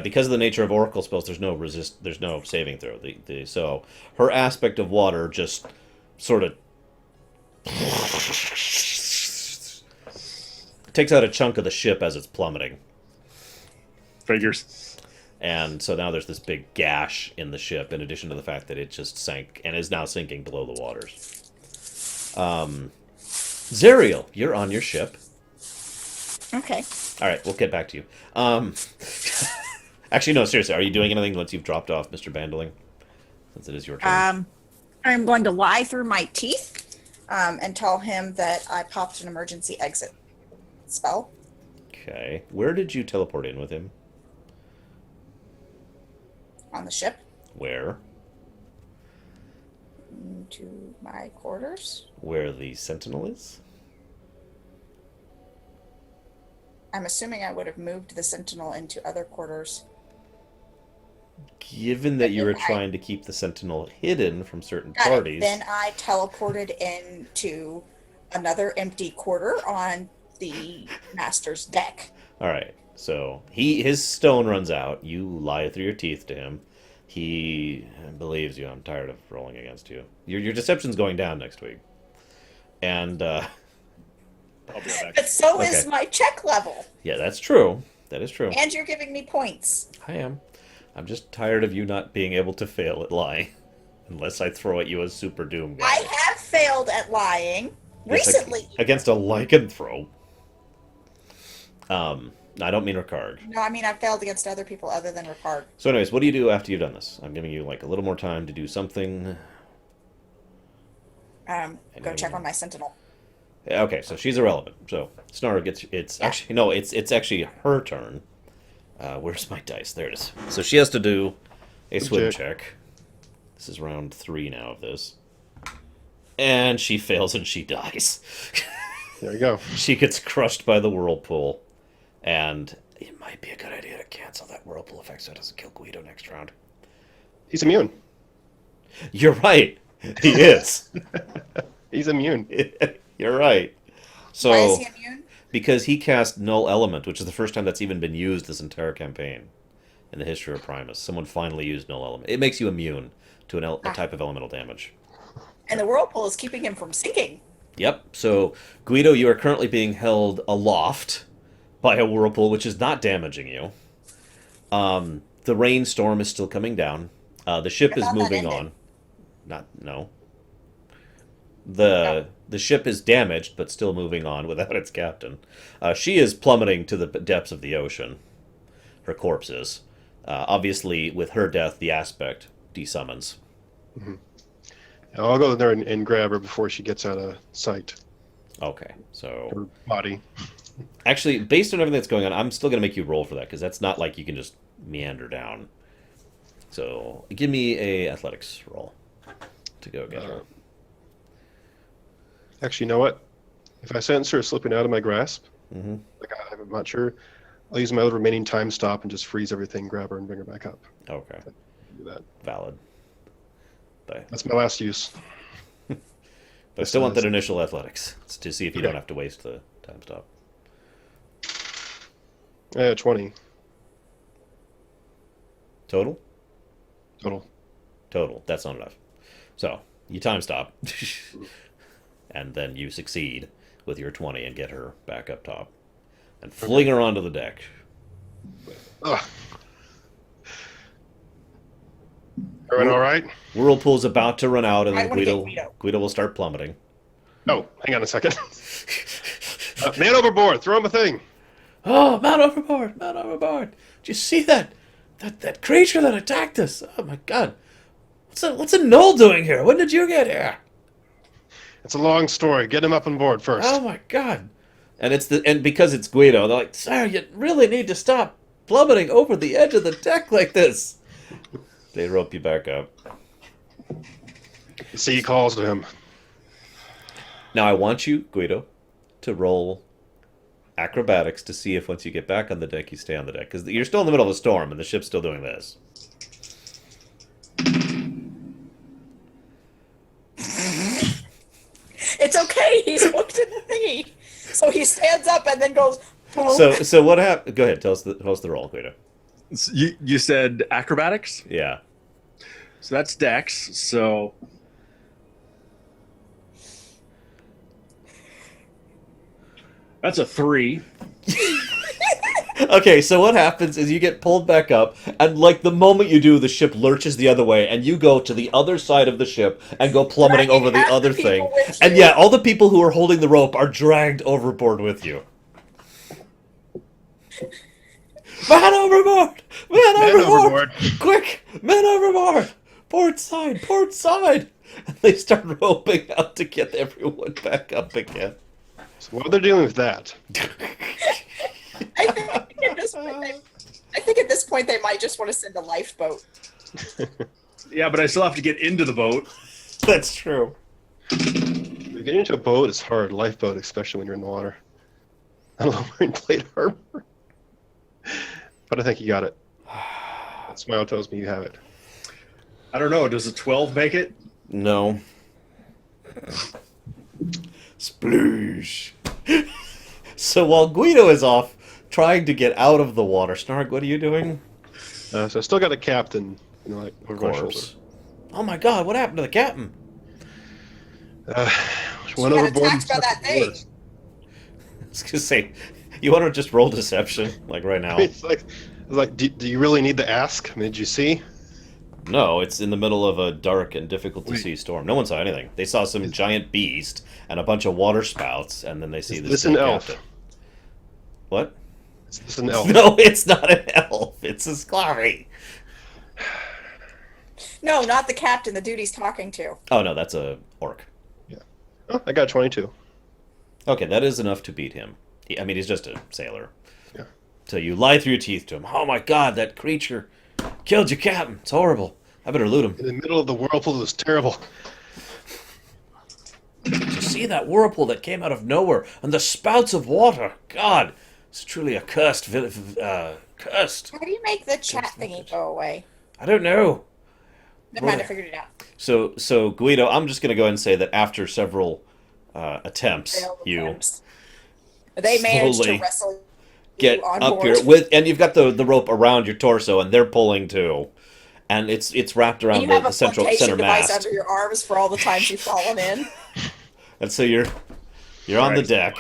S1: because of the nature of Oracle spells, there's no saving throw. So her aspect of water just sort of takes out a chunk of the ship as it's plummeting.
S2: Figures.
S1: And so now there's this big gash in the ship, in addition to the fact that it just sank and is now sinking below the waters. Zerial, you're on your ship.
S3: Okay.
S1: All right, we'll get back to you. Actually, no, seriously, are you doing anything once you've dropped off Mr. Bandling? Since it is your turn.
S3: I'm going to lie through my teeth and tell him that I popped an emergency exit spell.
S1: Okay. Where did you teleport in with him?
S3: On the ship.
S1: Where?
S3: To my quarters.
S1: Where the sentinel is?
S3: I'm assuming I would have moved the sentinel into other quarters.
S1: Given that you were trying to keep the sentinel hidden from certain
S3: Got it.
S1: parties.
S3: Then I teleported into another empty quarter on the master's deck.
S1: All right. So his stone runs out. You lie through your teeth to him. He believes you. I'm tired of rolling against you. Your deception's going down next week. And
S2: I'll be right back.
S3: But so is
S1: Okay.
S3: my check level.
S1: yeah, that's true. That is true.
S3: And you're giving me points.
S1: I am. I'm just tired of you not being able to fail at lying. Unless I throw at you a super doom guy.
S3: I have failed at lying recently.
S1: Against a lycanthrope. I don't mean Ricard.
S3: No, I mean I've failed against other people other than Ricard.
S1: So anyways, what do you do after you've done this? I'm giving you like a little more time to do something.
S3: Go check on my sentinel.
S1: Okay, so she's irrelevant. So Snarg gets it's actually her turn. Where's my dice? There it is. So she has to do a swim check. This is round 3 now of this. And she fails and she dies.
S4: There you go.
S1: She gets crushed by the whirlpool. And it might be a good idea to cancel that whirlpool effect so it doesn't kill Guido next round.
S4: He's immune.
S1: You're right. He is.
S4: He's immune.
S1: You're right. So
S3: Why is he immune?
S1: because he cast Null Element, which is the first time that's even been used this entire campaign in the history of Primus. Someone finally used Null Element. It makes you immune to a type of elemental damage.
S3: And the whirlpool is keeping him from sinking.
S1: Yep. So Guido, you are currently being held aloft by a whirlpool, which is not damaging you. The rainstorm is still coming down. The ship is
S3: thought that
S1: moving
S3: ended.
S1: on. No. The ship is damaged, but still moving on without its captain. She is plummeting to the depths of the ocean. Her corpse is. Obviously, with her death, the aspect desummons.
S4: I'll go there and grab her before she gets out of sight.
S1: Okay, so
S4: Her body.
S1: actually, based on everything that's going on, I'm still going to make you roll for that, because that's not like you can just meander down. So, give me a athletics roll to go get her.
S4: Actually, you know what? If I sense her slipping out of my grasp,
S1: Mm-hmm.
S4: like I'm not sure, I'll use my remaining time stop and just freeze everything, grab her, and bring her back up.
S1: Okay,
S4: Do that.
S1: valid. But
S4: That's my last use.
S1: I still want that initial athletics to see if you
S4: Okay.
S1: don't have to waste the time stop.
S4: 20
S1: Total?
S4: total.
S1: Total. That's not enough. So, you time stop. And then you succeed with your 20 and get her back up top. And fling her onto the deck.
S4: Ugh. Everyone all right?
S1: Whirlpool's about to run out, and
S3: I
S1: then
S3: wanna get
S1: Guido
S3: Guido.
S1: will start plummeting.
S4: Oh, hang on a second. Man overboard, throw him a thing.
S1: Oh, man overboard! Man overboard! Did you see that? That creature that attacked us! Oh my god! What's a knoll doing here? When did you get here?
S4: It's a long story. Get him up on board first.
S1: Oh my god! And because it's Guido, they're like, sir, you really need to stop plummeting over the edge of the deck like this. They rope you back up.
S4: The sea calls to him.
S1: Now I want you, Guido, to roll acrobatics to see if once you get back on the deck, you stay on the deck. Because you're still in the middle of a storm, and the ship's still doing this.
S3: It's okay. He's hooked in the thingy. So he stands up and then goes.
S1: So what happened? Go ahead. Tell us the roll, Guido.
S2: You said acrobatics?
S1: Yeah.
S2: So that's Dex. So that's a 3.
S1: Okay, so what happens is you get pulled back up, and like the moment you do, the ship lurches the other way, and you go to the other side of the ship and go plummeting
S3: Dragging
S1: over the
S3: half
S1: other
S3: the people
S1: thing.
S3: with
S1: And
S3: you.
S1: yeah, all the people who are holding the rope are dragged overboard with you. Man overboard! Man overboard! Quick! Men overboard! Port side! Port side! And they start roping out to get everyone back up again.
S4: So while they're dealing with that,
S3: I think at this point they might just want to send a lifeboat.
S2: Yeah, but I still have to get into the boat.
S1: That's true.
S4: getting into a boat is hard. Lifeboat, especially when you're in the water. I don't know, wearing plate armor. But I think you got it. That smile tells me you have it.
S2: I don't know. Does a 12 make it?
S1: No. Sploosh. So while Guido is off trying to get out of the water, Snarg, what are you doing?
S4: So I still got a captain, like over my shoulder.
S1: Oh my god, what happened to the captain?
S4: Went
S3: got
S4: overboard.
S3: attacked by that thing.
S1: I was gonna say, you want to just roll deception, like right now?
S4: It's like, do you really need to ask? I mean, did you see?
S1: No, it's in the middle of a dark and difficult to see storm. No one saw anything. They saw some giant beast and a bunch of water spouts, and then they see this
S4: an
S1: big
S4: elf?
S1: captain. What?
S4: Is this an elf?
S1: No, it's not an elf. It's a Sclarry.
S3: No, not the captain. The dude he's talking to.
S1: Oh no, that's a orc.
S4: Oh, I got 22.
S1: Okay, that is enough to beat him. I mean, he's just a sailor.
S4: Yeah.
S1: So you lie through your teeth to him. Oh my god, that creature killed your captain. It's horrible. I better loot him.
S4: In the middle of the whirlpool, it was terrible.
S1: Did you see that whirlpool that came out of nowhere? And the spouts of water? God, it's truly a cursed cursed.
S3: How do you make the chat thingy go away?
S1: I don't know.
S3: Never mind, I figured it out.
S1: So Guido, I'm just going to go ahead and say that after several attempts,
S3: They managed to
S1: slowly
S3: wrestle
S1: get
S3: you on
S1: up
S3: board.
S1: here with, and you've got the rope around your torso, and they're pulling too, and it's wrapped
S3: And
S1: around
S3: you
S1: the
S3: have a
S1: center
S3: flotation device
S1: mast,
S3: under your arms for all the times you've fallen in.
S1: and so you're on the
S2: Right.
S1: deck.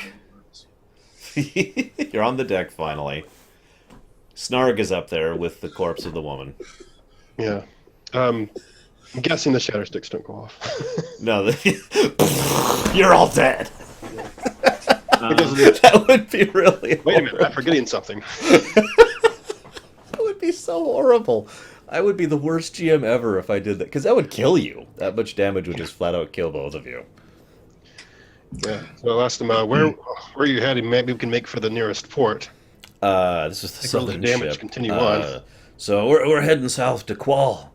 S1: You're on the deck finally. Snarg is up there with the corpse of the woman.
S4: Yeah. I'm guessing the shatter sticks don't go off.
S1: No, you're all dead. That would be really.
S4: Wait a minute, I'm forgetting something.
S1: That would be so horrible. I would be the worst GM ever if I did that, because that would kill you. That much damage would just flat out kill both of you.
S4: Yeah. So I asked him, where are you heading? Maybe we can make for the nearest port.
S1: This is the
S4: Take all the
S1: southern
S4: damage,
S1: ship.
S4: continue on.
S1: So we're heading south to Qual.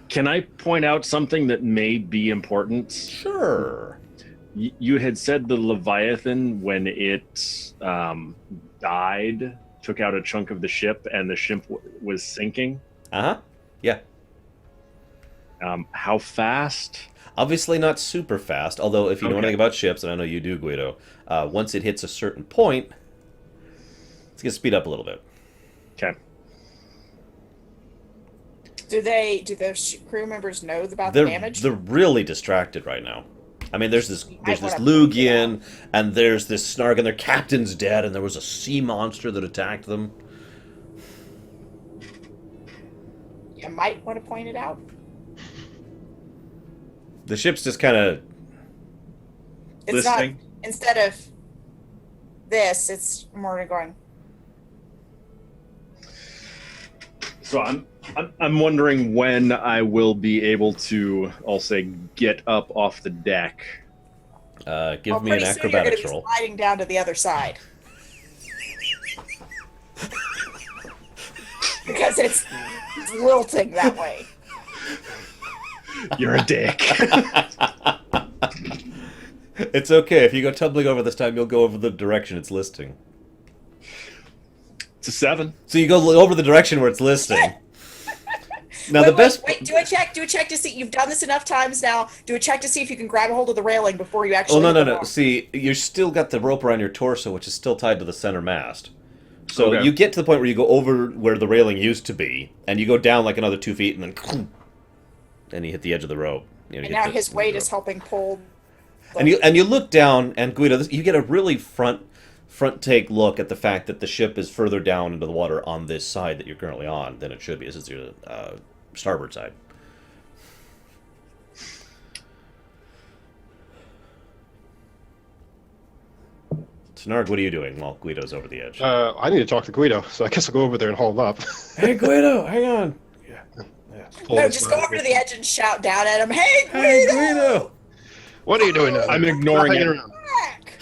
S2: Can I point out something that may be important?
S1: Sure.
S2: You had said the Leviathan, when it died, took out a chunk of the ship, and the ship was sinking.
S1: Uh-huh. Yeah.
S2: How fast?
S1: Obviously not super fast, although if you know
S2: Okay.
S1: anything about ships, and I know you do, Guido, once it hits a certain point, it's going to speed up a little bit.
S2: Okay.
S3: Do the crew members know about the damage?
S1: They're really distracted right now. I mean, there's this
S3: might wanna
S1: Lugian, and there's this Snarg, and their captain's dead, and there was a sea monster that attacked them.
S3: You might want to point it out.
S1: The ship's just kind of...
S3: It's
S2: Listening.
S3: not, instead of this, it's more going,
S2: So I'm wondering when I will be able to, I'll say, get up off the deck.
S1: give
S3: well,
S1: me an
S3: pretty soon you're
S1: acrobatics
S3: gonna
S1: roll.
S3: be sliding down to the other side. Because it's lilting that way.
S2: You're a dick.
S1: It's okay. If you go tumbling over this time, you'll go over the direction it's listing.
S2: It's a 7.
S1: So you go over the direction where it's listing. Now the best.
S3: Wait, do a check. Do a check to see. You've done this enough times now. Do a check to see if you can grab a hold of the railing before you actually.
S1: Oh, no.
S3: hit the bar.
S1: See, you still got the rope around your torso, which is still tied to the center mast. So
S2: Okay.
S1: you get to the point where you go over where the railing used to be, and you go down like another 2 feet, and then you hit the edge of the rope. You know,
S3: And
S1: you
S3: now
S1: hit the-
S3: his weight is helping pull.
S1: And you look down, and Guido, you get a really front take look at the fact that the ship is further down into the water on this side that you're currently on than it should be. This is your starboard side. Snarg, what are you doing while Guido's over the edge?
S4: I need to talk to Guido, so I guess I'll go over there and haul him up.
S1: Hey, Guido, hang on.
S4: Pull
S3: No,
S4: this
S3: just
S4: line.
S3: go over to the edge and shout down at him. Hey,
S1: Hey,
S3: Guido!
S1: Guido!
S4: What are you doing now?
S2: I'm ignoring
S4: Stop hanging
S2: it.
S4: around.
S3: Back!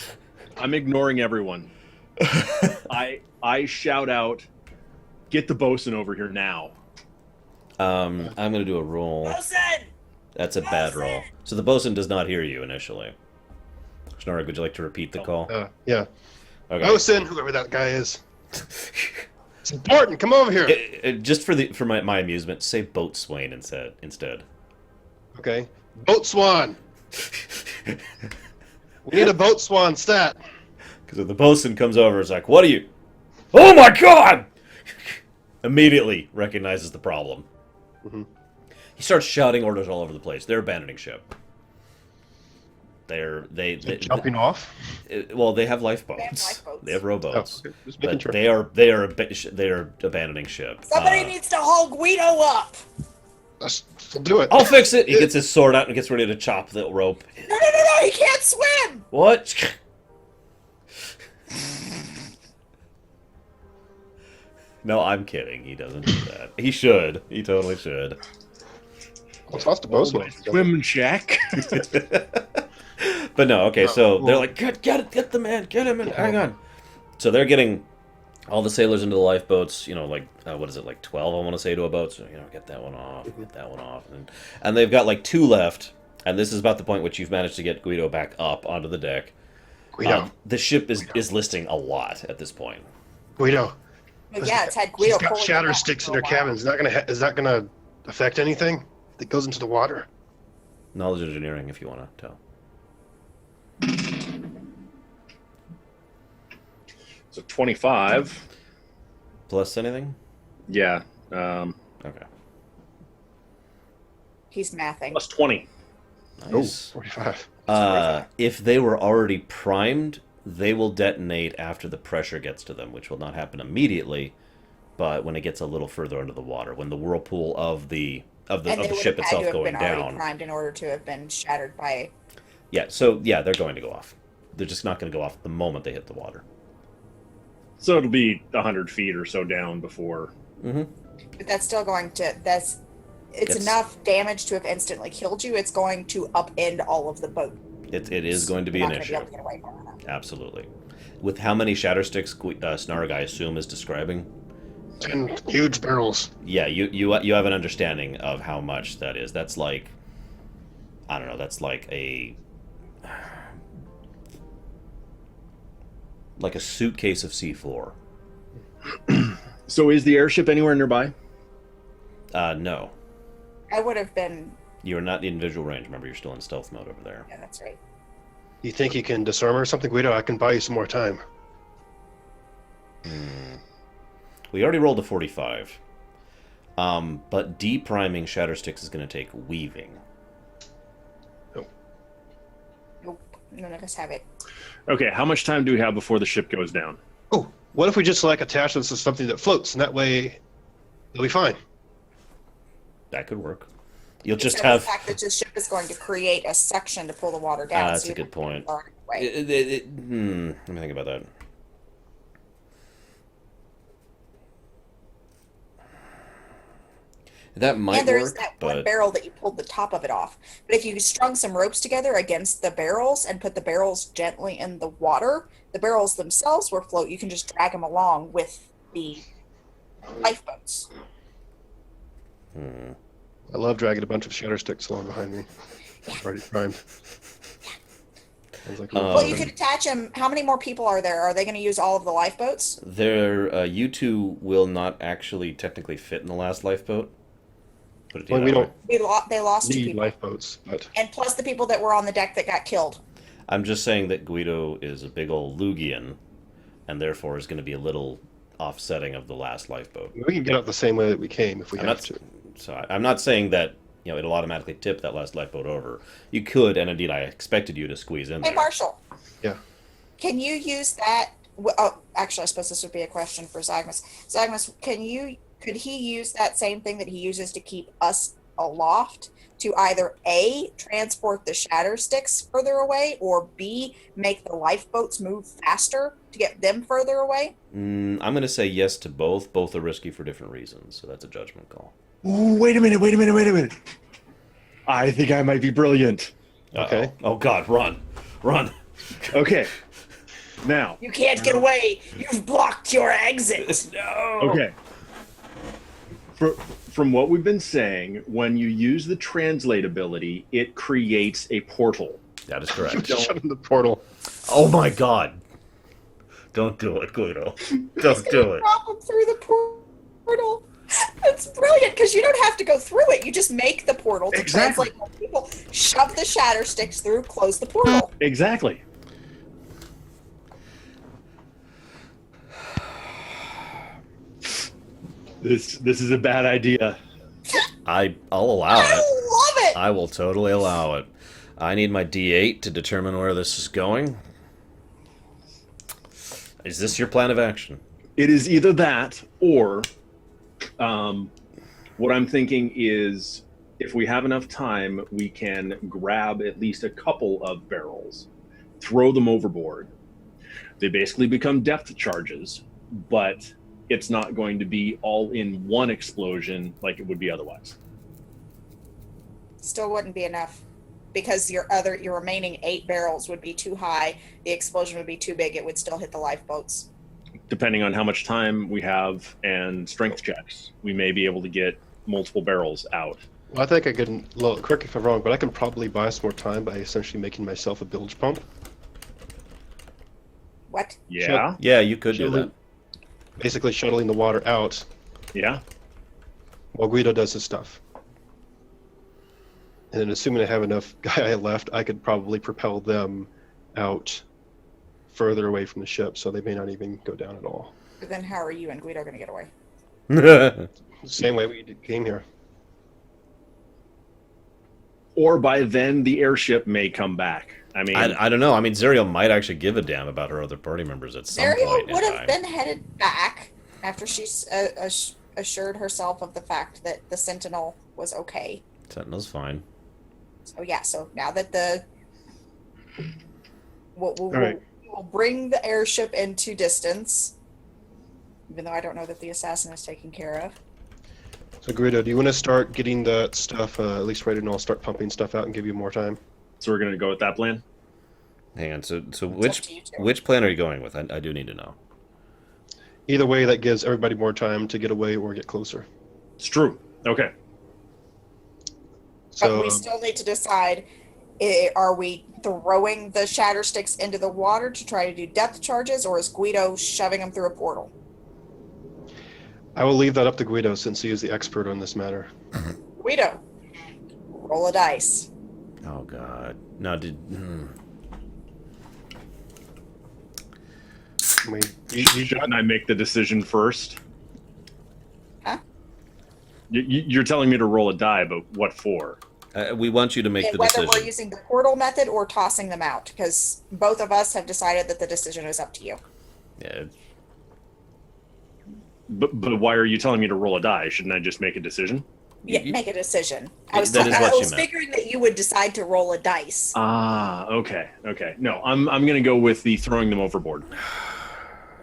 S2: I'm ignoring everyone. I shout out, "Get the bosun over here now!"
S1: I'm going to do a roll.
S3: Bosun!
S1: That's a bad roll. So the bosun does not hear you initially. Snarg, would you like to repeat the call?
S4: Yeah.
S1: Okay.
S4: Bosun, whoever that guy is. It's important. Come over here.
S1: Just for my amusement, say boatswain instead.
S4: Okay. Boat swan. We need a boat swan stat.
S1: Because if the bosun comes over, it's like, what are you? Oh my god! Immediately recognizes the problem.
S4: Mhm.
S1: He starts shouting orders all over the place. They're abandoning ship. They
S4: Jumping off.
S1: well, they have lifeboats.
S3: They have lifeboats.
S1: They have rowboats.
S4: Oh, okay. Just making
S1: But
S4: sure.
S1: they are abandoning ship.
S3: Somebody needs to haul Guido up!
S4: We'll do it.
S1: I'll fix it. He gets his sword out and gets ready to chop the rope.
S3: No, he can't swim!
S1: What? No, I'm kidding. He doesn't do that. He should. He totally should.
S4: I'll toss the boat swan.
S2: Swim check.
S1: But no, okay, so
S4: well-
S1: they're like, get the man, get him, and hang on. So they're getting all the sailors into the lifeboats, like, what is it, like 12, I want to say, to a boat. So, get that one off, get that one off. And they've got like 2 left, and this is about the point which you've managed to get Guido back up onto the deck.
S4: Guido.
S1: The ship is listing a lot at this point.
S4: Guido.
S3: But yeah, it's had Guido
S4: She's got
S3: pulling
S4: shatter
S3: it back
S4: sticks in
S3: for
S4: her
S3: a while.
S4: cabin. Is that gonna affect anything that goes into the water?
S1: Knowledge engineering, if you want to tell.
S2: So 25.
S1: Plus anything?
S2: Yeah.
S1: Okay.
S3: He's mathing.
S2: Plus 20.
S1: Nice.
S4: 45.
S1: If they were already primed, they will detonate after the pressure gets to them, which will not happen immediately, but when it gets a little further under the water, when the whirlpool of the
S3: And they would
S1: ship
S3: have had
S1: itself
S3: to have
S1: going
S3: been already
S1: down.
S3: primed in order to have been shattered by.
S1: Yeah, so yeah, they're going to go off. They're just not going to go off the moment they hit the water.
S2: So it'll be 100 feet or so down before.
S1: Mm-hmm.
S3: But that's still going to. It's
S1: It's-
S3: enough damage to have instantly killed you. It's going to upend all of the boat.
S1: It is going to be
S3: You're
S1: an
S3: not
S1: issue.
S3: gonna be able to get away from it.
S1: Absolutely. With how many shatter sticks Snarg, I assume, is describing?
S4: 10 huge barrels.
S1: Yeah, you have an understanding of how much that is. That's like, I don't know. That's like a suitcase of C4.
S2: So is the airship anywhere nearby?
S1: No,
S3: I would have been.
S1: you're not in visual range. Remember, you're still in stealth mode over there.
S3: Yeah, that's right.
S4: You think you can disarm her or something, Guido? I can buy you some more time.
S1: We already rolled a 45. But depriming shatter sticks is going to take weaving.
S3: Nope. None of us have it.
S2: Okay, how much time do we have before the ship goes down?
S4: Oh, what if we just like attach this to something that floats, and that way it'll be fine.
S1: That could work. You'll just
S3: Except
S1: have.
S3: the fact that the ship is going to create a suction to pull the water down.
S1: That's
S3: so
S1: a
S3: you
S1: good
S3: have to
S1: point.
S3: burn it away.
S1: Let me think about that. That might
S3: And there's
S1: work,
S3: that
S1: but
S3: one barrel that you pulled the top of it off. But if you strung some ropes together against the barrels and put the barrels gently in the water, the barrels themselves will float. You can just drag them along with the lifeboats.
S4: I love dragging a bunch of shatter sticks along behind me. Already primed. Sounds like
S3: Well, you could attach them. How many more people are there? Are they going to use all of the lifeboats?
S1: You two will not actually technically fit in the last lifeboat. Put it
S4: Well,
S1: that
S4: we
S1: way.
S4: don't
S3: They lost 2
S4: need
S3: people.
S4: lifeboats, but
S3: And plus the people that were on the deck that got killed.
S1: I'm just saying that Guido is a big old Lugian, and therefore is going to be a little offsetting of the last lifeboat.
S4: we can get out the same way that we came if we
S1: I'm
S4: have
S1: not,
S4: to.
S1: so I'm not saying that it'll automatically tip that last lifeboat over. You could, and indeed I expected you to squeeze in
S3: Hey,
S1: there.
S3: Marshall.
S4: Yeah.
S3: Can you use that? Oh, actually, I suppose this would be a question for Zagmus. Zagmus, could he use that same thing that he uses to keep us aloft to either A, transport the shatter sticks further away, or B, make the lifeboats move faster to get them further away?
S1: I'm going to say yes to both. Both are risky for different reasons, so that's a judgment call.
S2: Ooh, wait a minute. I think I might be brilliant.
S4: Okay.
S1: Oh God, run.
S2: Okay. Now,
S3: You can't get away. You've blocked your exit.
S1: No.
S2: okay. From what we've been saying, when you use the translate ability, it creates a portal.
S1: That is correct.
S4: Shut in the portal.
S1: Oh my God. Don't do it, Guido. Don't do it.
S3: Drop them through the portal. That's brilliant because you don't have to go through it. You just make the portal to
S2: Exactly.
S3: translate more people. Shove the shatter sticks through. Close the portal.
S2: Exactly. This is a bad idea.
S1: I'll allow
S3: I
S1: it.
S3: love it.
S1: I will totally allow it. I need my D8 to determine where this is going. Is this your plan of action?
S2: It is either that or what I'm thinking is if we have enough time, we can grab at least a couple of barrels, throw them overboard. They basically become depth charges, but it's not going to be all in one explosion like it would be otherwise.
S3: Still wouldn't be enough because your remaining 8 barrels would be too high. The explosion would be too big. It would still hit the lifeboats.
S2: Depending on how much time we have and strength checks, we may be able to get multiple barrels out.
S4: Well, I think I can, well, correct me if I'm wrong, but I can probably buy us more time by essentially making myself a bilge pump.
S3: What?
S2: Yeah,
S1: Yeah, you could do that.
S4: Basically shuttling the water out
S2: yeah.
S4: while Guido does his stuff. And then assuming I have enough guy left, I could probably propel them out further away from the ship, so they may not even go down at all.
S3: But then how are you and Guido going to get away?
S4: Same way we came here.
S2: Or by then the airship may come back. I mean,
S1: I don't know. I mean, Zerial might actually give a damn about her other party members at some
S3: Ariel
S1: point in
S3: would have
S1: time.
S3: been headed back after she's assured herself of the fact that the Sentinel was okay.
S1: Sentinel's fine.
S3: So yeah, so now that we'll
S4: right.
S3: bring the airship into distance, even though I don't know that the assassin is taken care of.
S4: So Guido, do you want to start getting that stuff at least ready, and I'll start pumping stuff out and give you more time?
S2: so we're going to go with that plan.
S1: Hang on. So
S3: up to you two.
S1: which plan are you going with? I do need to know.
S4: Either way, that gives everybody more time to get away or get closer.
S2: It's true. Okay.
S4: So
S3: But we still need to decide, are we throwing the shatter sticks into the water to try to do depth charges, or is Guido shoving them through a portal?
S4: I will leave that up to Guido since he is the expert on this matter.
S3: Guido, roll a dice.
S1: Oh God. No,
S4: I mean, you got,
S2: Shouldn't I make the decision first?
S3: Huh?
S2: You're telling me to roll a die, but what for?
S1: we want you to make the
S3: Whether
S1: decision.
S3: we're using the portal method or tossing them out, because both of us have decided that the decision is up to you.
S1: Yeah.
S2: But why are you telling me to roll a die? Shouldn't I just make a decision?
S3: Yeah,
S1: You-
S3: make a decision.
S1: That is what
S3: I
S1: you
S3: was
S1: meant.
S3: figuring that you would decide to roll a dice.
S2: Ah, okay. No, I'm going to go with the throwing them overboard.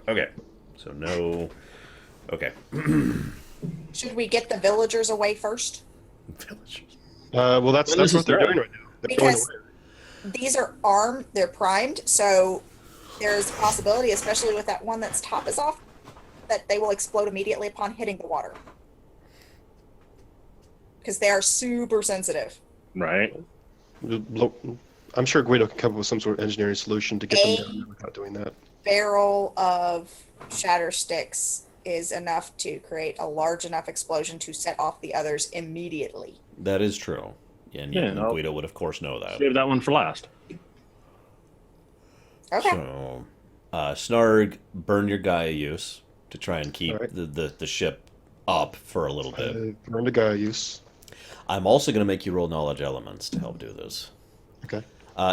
S1: Okay. So no. Okay.
S3: Should we get the villagers away first?
S4: well, that's
S2: Not
S4: what they're
S2: necessarily.
S4: doing right now. They're going
S3: Because
S4: away.
S3: these are armed, they're primed, so there's a possibility, especially with that one that's top is off, that they will explode immediately upon hitting the water. Because they are super sensitive.
S2: Right?
S4: Just blow I'm sure Guido can come up with some sort of engineering solution to get them down there without doing that.
S3: Barrel of shatter sticks is enough to create a large enough explosion to set off the others immediately.
S1: That is true. And
S2: Yeah, I'll-
S1: Guido would, of course, know that.
S2: Save that one for last.
S3: Okay.
S1: So, Snarg, burn your Gaia use to try and keep
S4: Alright.
S1: the ship up for a little bit.
S4: Burn to Gaia use.
S1: I'm also going to make you roll knowledge elements to help do this.
S4: Okay.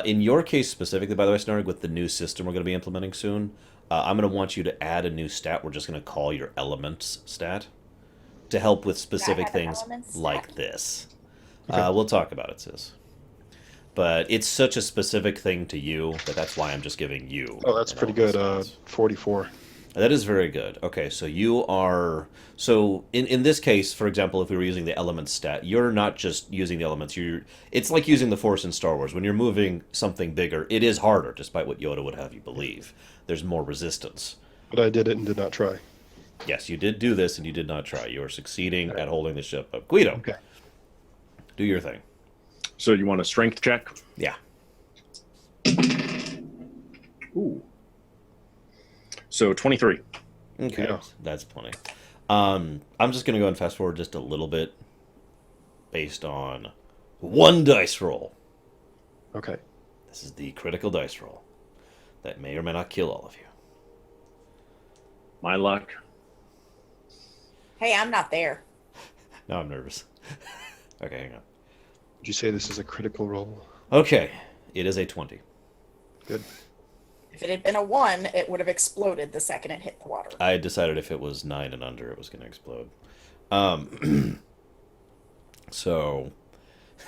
S1: In your case specifically, by the way, Snarg, with the new system we're going to be implementing soon, I'm going to want you to add a new stat we're just going to call your elements stat to help with specific
S3: have an
S1: things
S3: elements
S1: like
S3: stat?
S1: this.
S4: Okay.
S1: We'll talk about it, sis. But it's such a specific thing to you that's why I'm just giving you.
S4: Oh, that's
S1: an
S4: pretty
S1: element
S4: good.
S1: stat.
S4: 44.
S1: That is very good. Okay, so you are in this case, for example, if we were using the elements stat, you're not just using the elements. It's like using the Force in Star Wars. When you're moving something bigger, it is harder, despite what Yoda would have you believe. There's more resistance.
S4: But I did it and did not try.
S1: Yes, you did do this, and you did not try. You are succeeding at holding the ship up. Guido,
S4: Okay.
S1: do your thing.
S2: So you want a strength check?
S1: Yeah.
S2: Ooh. So 23.
S1: Okay,
S4: Yeah.
S1: that's plenty. I'm just gonna go and fast forward just a little bit, based on one dice roll.
S4: Okay.
S1: This is the critical dice roll that may or may not kill all of you.
S2: My luck.
S3: Hey, I'm not there.
S1: Now I'm nervous. Okay, hang on.
S4: Would you say this is a critical roll?
S1: Okay, it is a 20.
S4: Good.
S3: If it had been a 1, it would have exploded the second it hit the water.
S1: I had decided if it was 9 and under, it was going to explode. So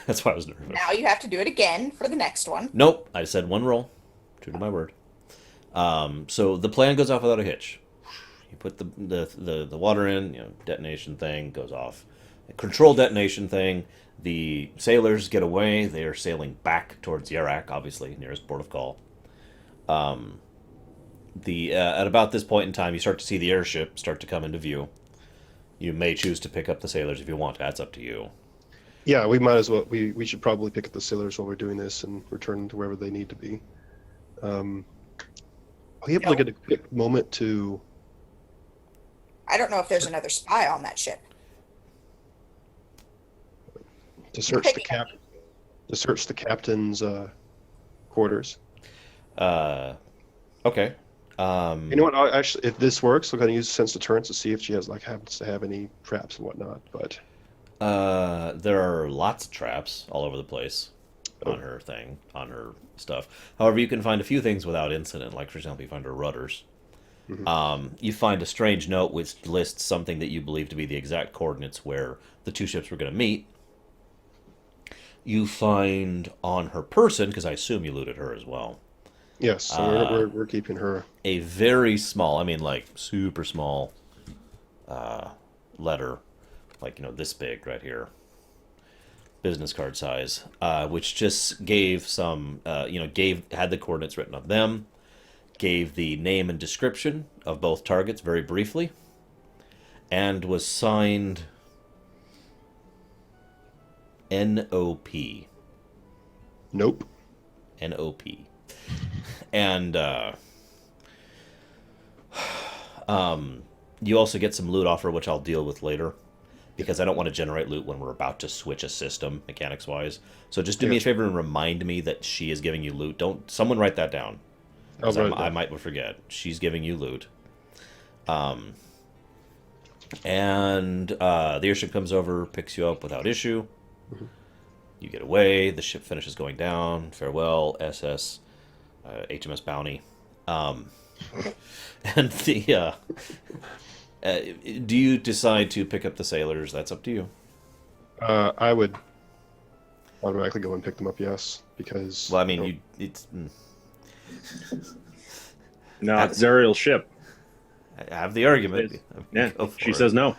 S1: that's why I was nervous.
S3: Now you have to do it again for the next one.
S1: Nope, I said one roll. True to my word. So the plan goes off without a hitch. You put the water in, detonation thing goes off. Control detonation thing. The sailors get away. They are sailing back towards Yarak, obviously, nearest port of call. At about this point in time, you start to see the airship start to come into view. You may choose to pick up the sailors if you want. That's up to you.
S4: Yeah, we might as well. We should probably pick up the sailors while we're doing this and return them to wherever they need to be. Are we able to get a quick moment to?
S3: I don't know if there's another spy on that ship.
S4: To search the captain's quarters.
S1: Okay.
S4: You know what? Actually, if this works, we're going to use sense deterrence to see if she happens to have any traps and whatnot. But
S1: there are lots of traps all over the place on her stuff. However, you can find a few things without incident. Like, for example, you find her rudders.
S4: Mm-hmm.
S1: You find a strange note which lists something that you believe to be the exact coordinates where the two ships were going to meet. You find on her person, because I assume you looted her as well,
S4: yes, so we're keeping her.
S1: a very small, super small letter, this big right here, business card size, which just gave some, had the coordinates written on them, gave the name and description of both targets very briefly, and was signed N.O.P.
S4: Nope.
S1: N.O.P. And you also get some loot offer, which I'll deal with later, because I don't want to generate loot when we're about to switch a system, mechanics-wise. So just do me a favor and remind me that she is giving you loot. Someone write that down.
S4: I'll write it
S1: I
S4: down.
S1: might forget. She's giving you loot. And the airship comes over, picks you up without issue.
S4: Mm-hmm.
S1: You get away. The ship finishes going down. Farewell, SS, HMS Bounty. And do you decide to pick up the sailors? That's up to you.
S4: I would automatically go and pick them up. Yes, because.
S1: Well, I mean, it's.
S2: No, it's Zariel's ship.
S1: I have the argument.
S2: Yeah,
S1: Go for
S2: she
S1: it.
S2: says no.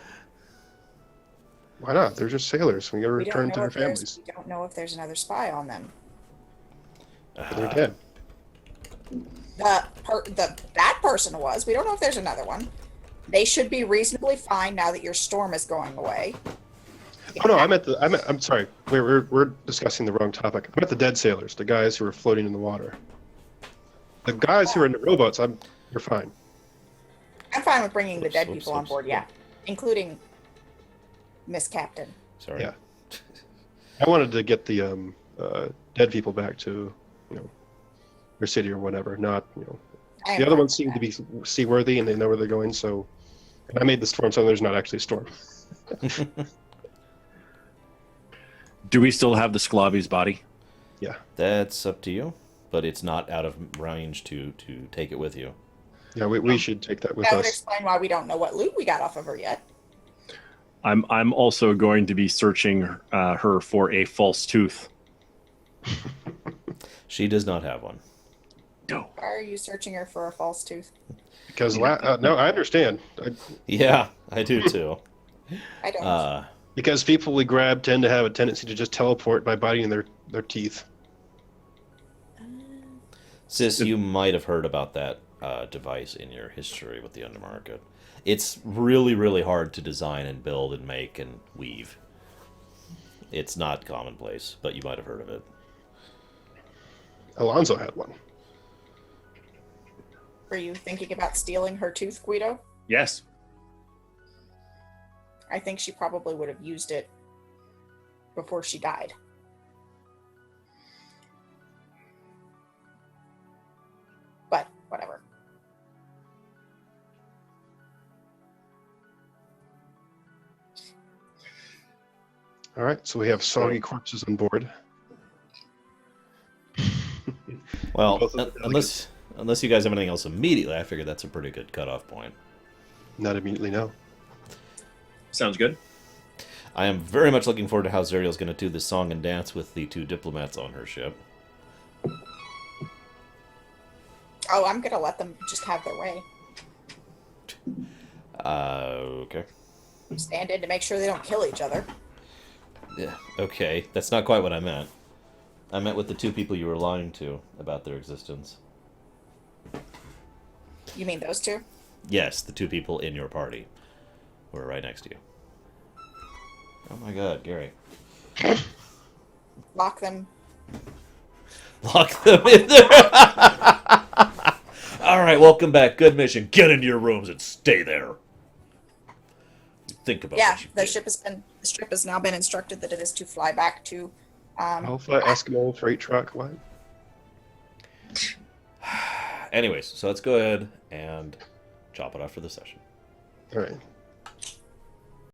S4: Why not? They're just sailors. We got to
S3: We
S4: return
S3: don't
S4: to
S3: know
S4: their
S3: if there's.
S4: families.
S3: We don't know if there's another spy on them.
S4: But they're dead.
S3: That person was. We don't know if there's another one. They should be reasonably fine now that your storm is going away.
S4: Oh no, I'm sorry. We're discussing the wrong topic. I'm at the dead sailors, the guys who are floating in the water. The guys who are in the rowboats, you're fine.
S3: I'm fine with bringing the dead
S1: Oops,
S3: people on
S1: oops.
S3: board, yeah. Including Miss Captain.
S1: Sorry.
S4: Yeah. I wanted to get the dead people back to, their city or whatever. Not,
S3: I am
S4: the other
S3: fine
S4: ones
S3: with
S4: seem
S3: that.
S4: to be seaworthy and they know where they're going. So, and I made the storm, so there's not actually a storm.
S2: Do we still have the Sklavvy's body?
S4: Yeah.
S1: That's up to you, but it's not out of range to take it with you.
S4: Yeah, we should take that with
S3: That would
S4: us.
S3: explain why we don't know what loot we got off of her yet.
S2: I'm also going to be searching her for a false tooth.
S1: She does not have one.
S2: No.
S3: Why are you searching her for a false tooth?
S4: Because no, I understand.
S1: Yeah, I do too.
S3: I don't.
S4: Because people we grab tend to have a tendency to just teleport by biting their teeth.
S1: Sis, you might have heard about that device in your history with the undermarket. It's really, really hard to design and build and make and weave. It's not commonplace, but you might have heard of it.
S4: Alonzo had one.
S3: Were you thinking about stealing her tooth, Guido?
S2: Yes.
S3: I think she probably would have used it before she died. But whatever.
S4: All right, so we have soggy corpses on board.
S1: Well,
S4: Both of the
S1: unless you guys have anything else immediately, I figure that's a pretty good cutoff point.
S4: Not immediately, no.
S2: Sounds good.
S1: I am very much looking forward to how Zerial's going to do this song and dance with the two diplomats on her ship.
S3: Oh, I'm gonna let them just have their way.
S1: Okay.
S3: Stand in to make sure they don't kill each other.
S1: Yeah, okay. That's not quite what I meant. I meant with the two people you were lying to about their existence.
S3: You mean those two?
S1: Yes, the two people in your party who are right next to you. Oh my god, Gary.
S3: Lock them.
S1: Lock them in there! Alright, welcome back. Good mission. Get into your rooms and stay there. Think about
S3: Yeah,
S1: what you
S3: the
S1: did.
S3: ship has now been instructed that it is to fly back to.
S4: Alpha Eskimo freight truck, what?
S1: Anyways, so let's go ahead and chop it off for the session.
S4: All right.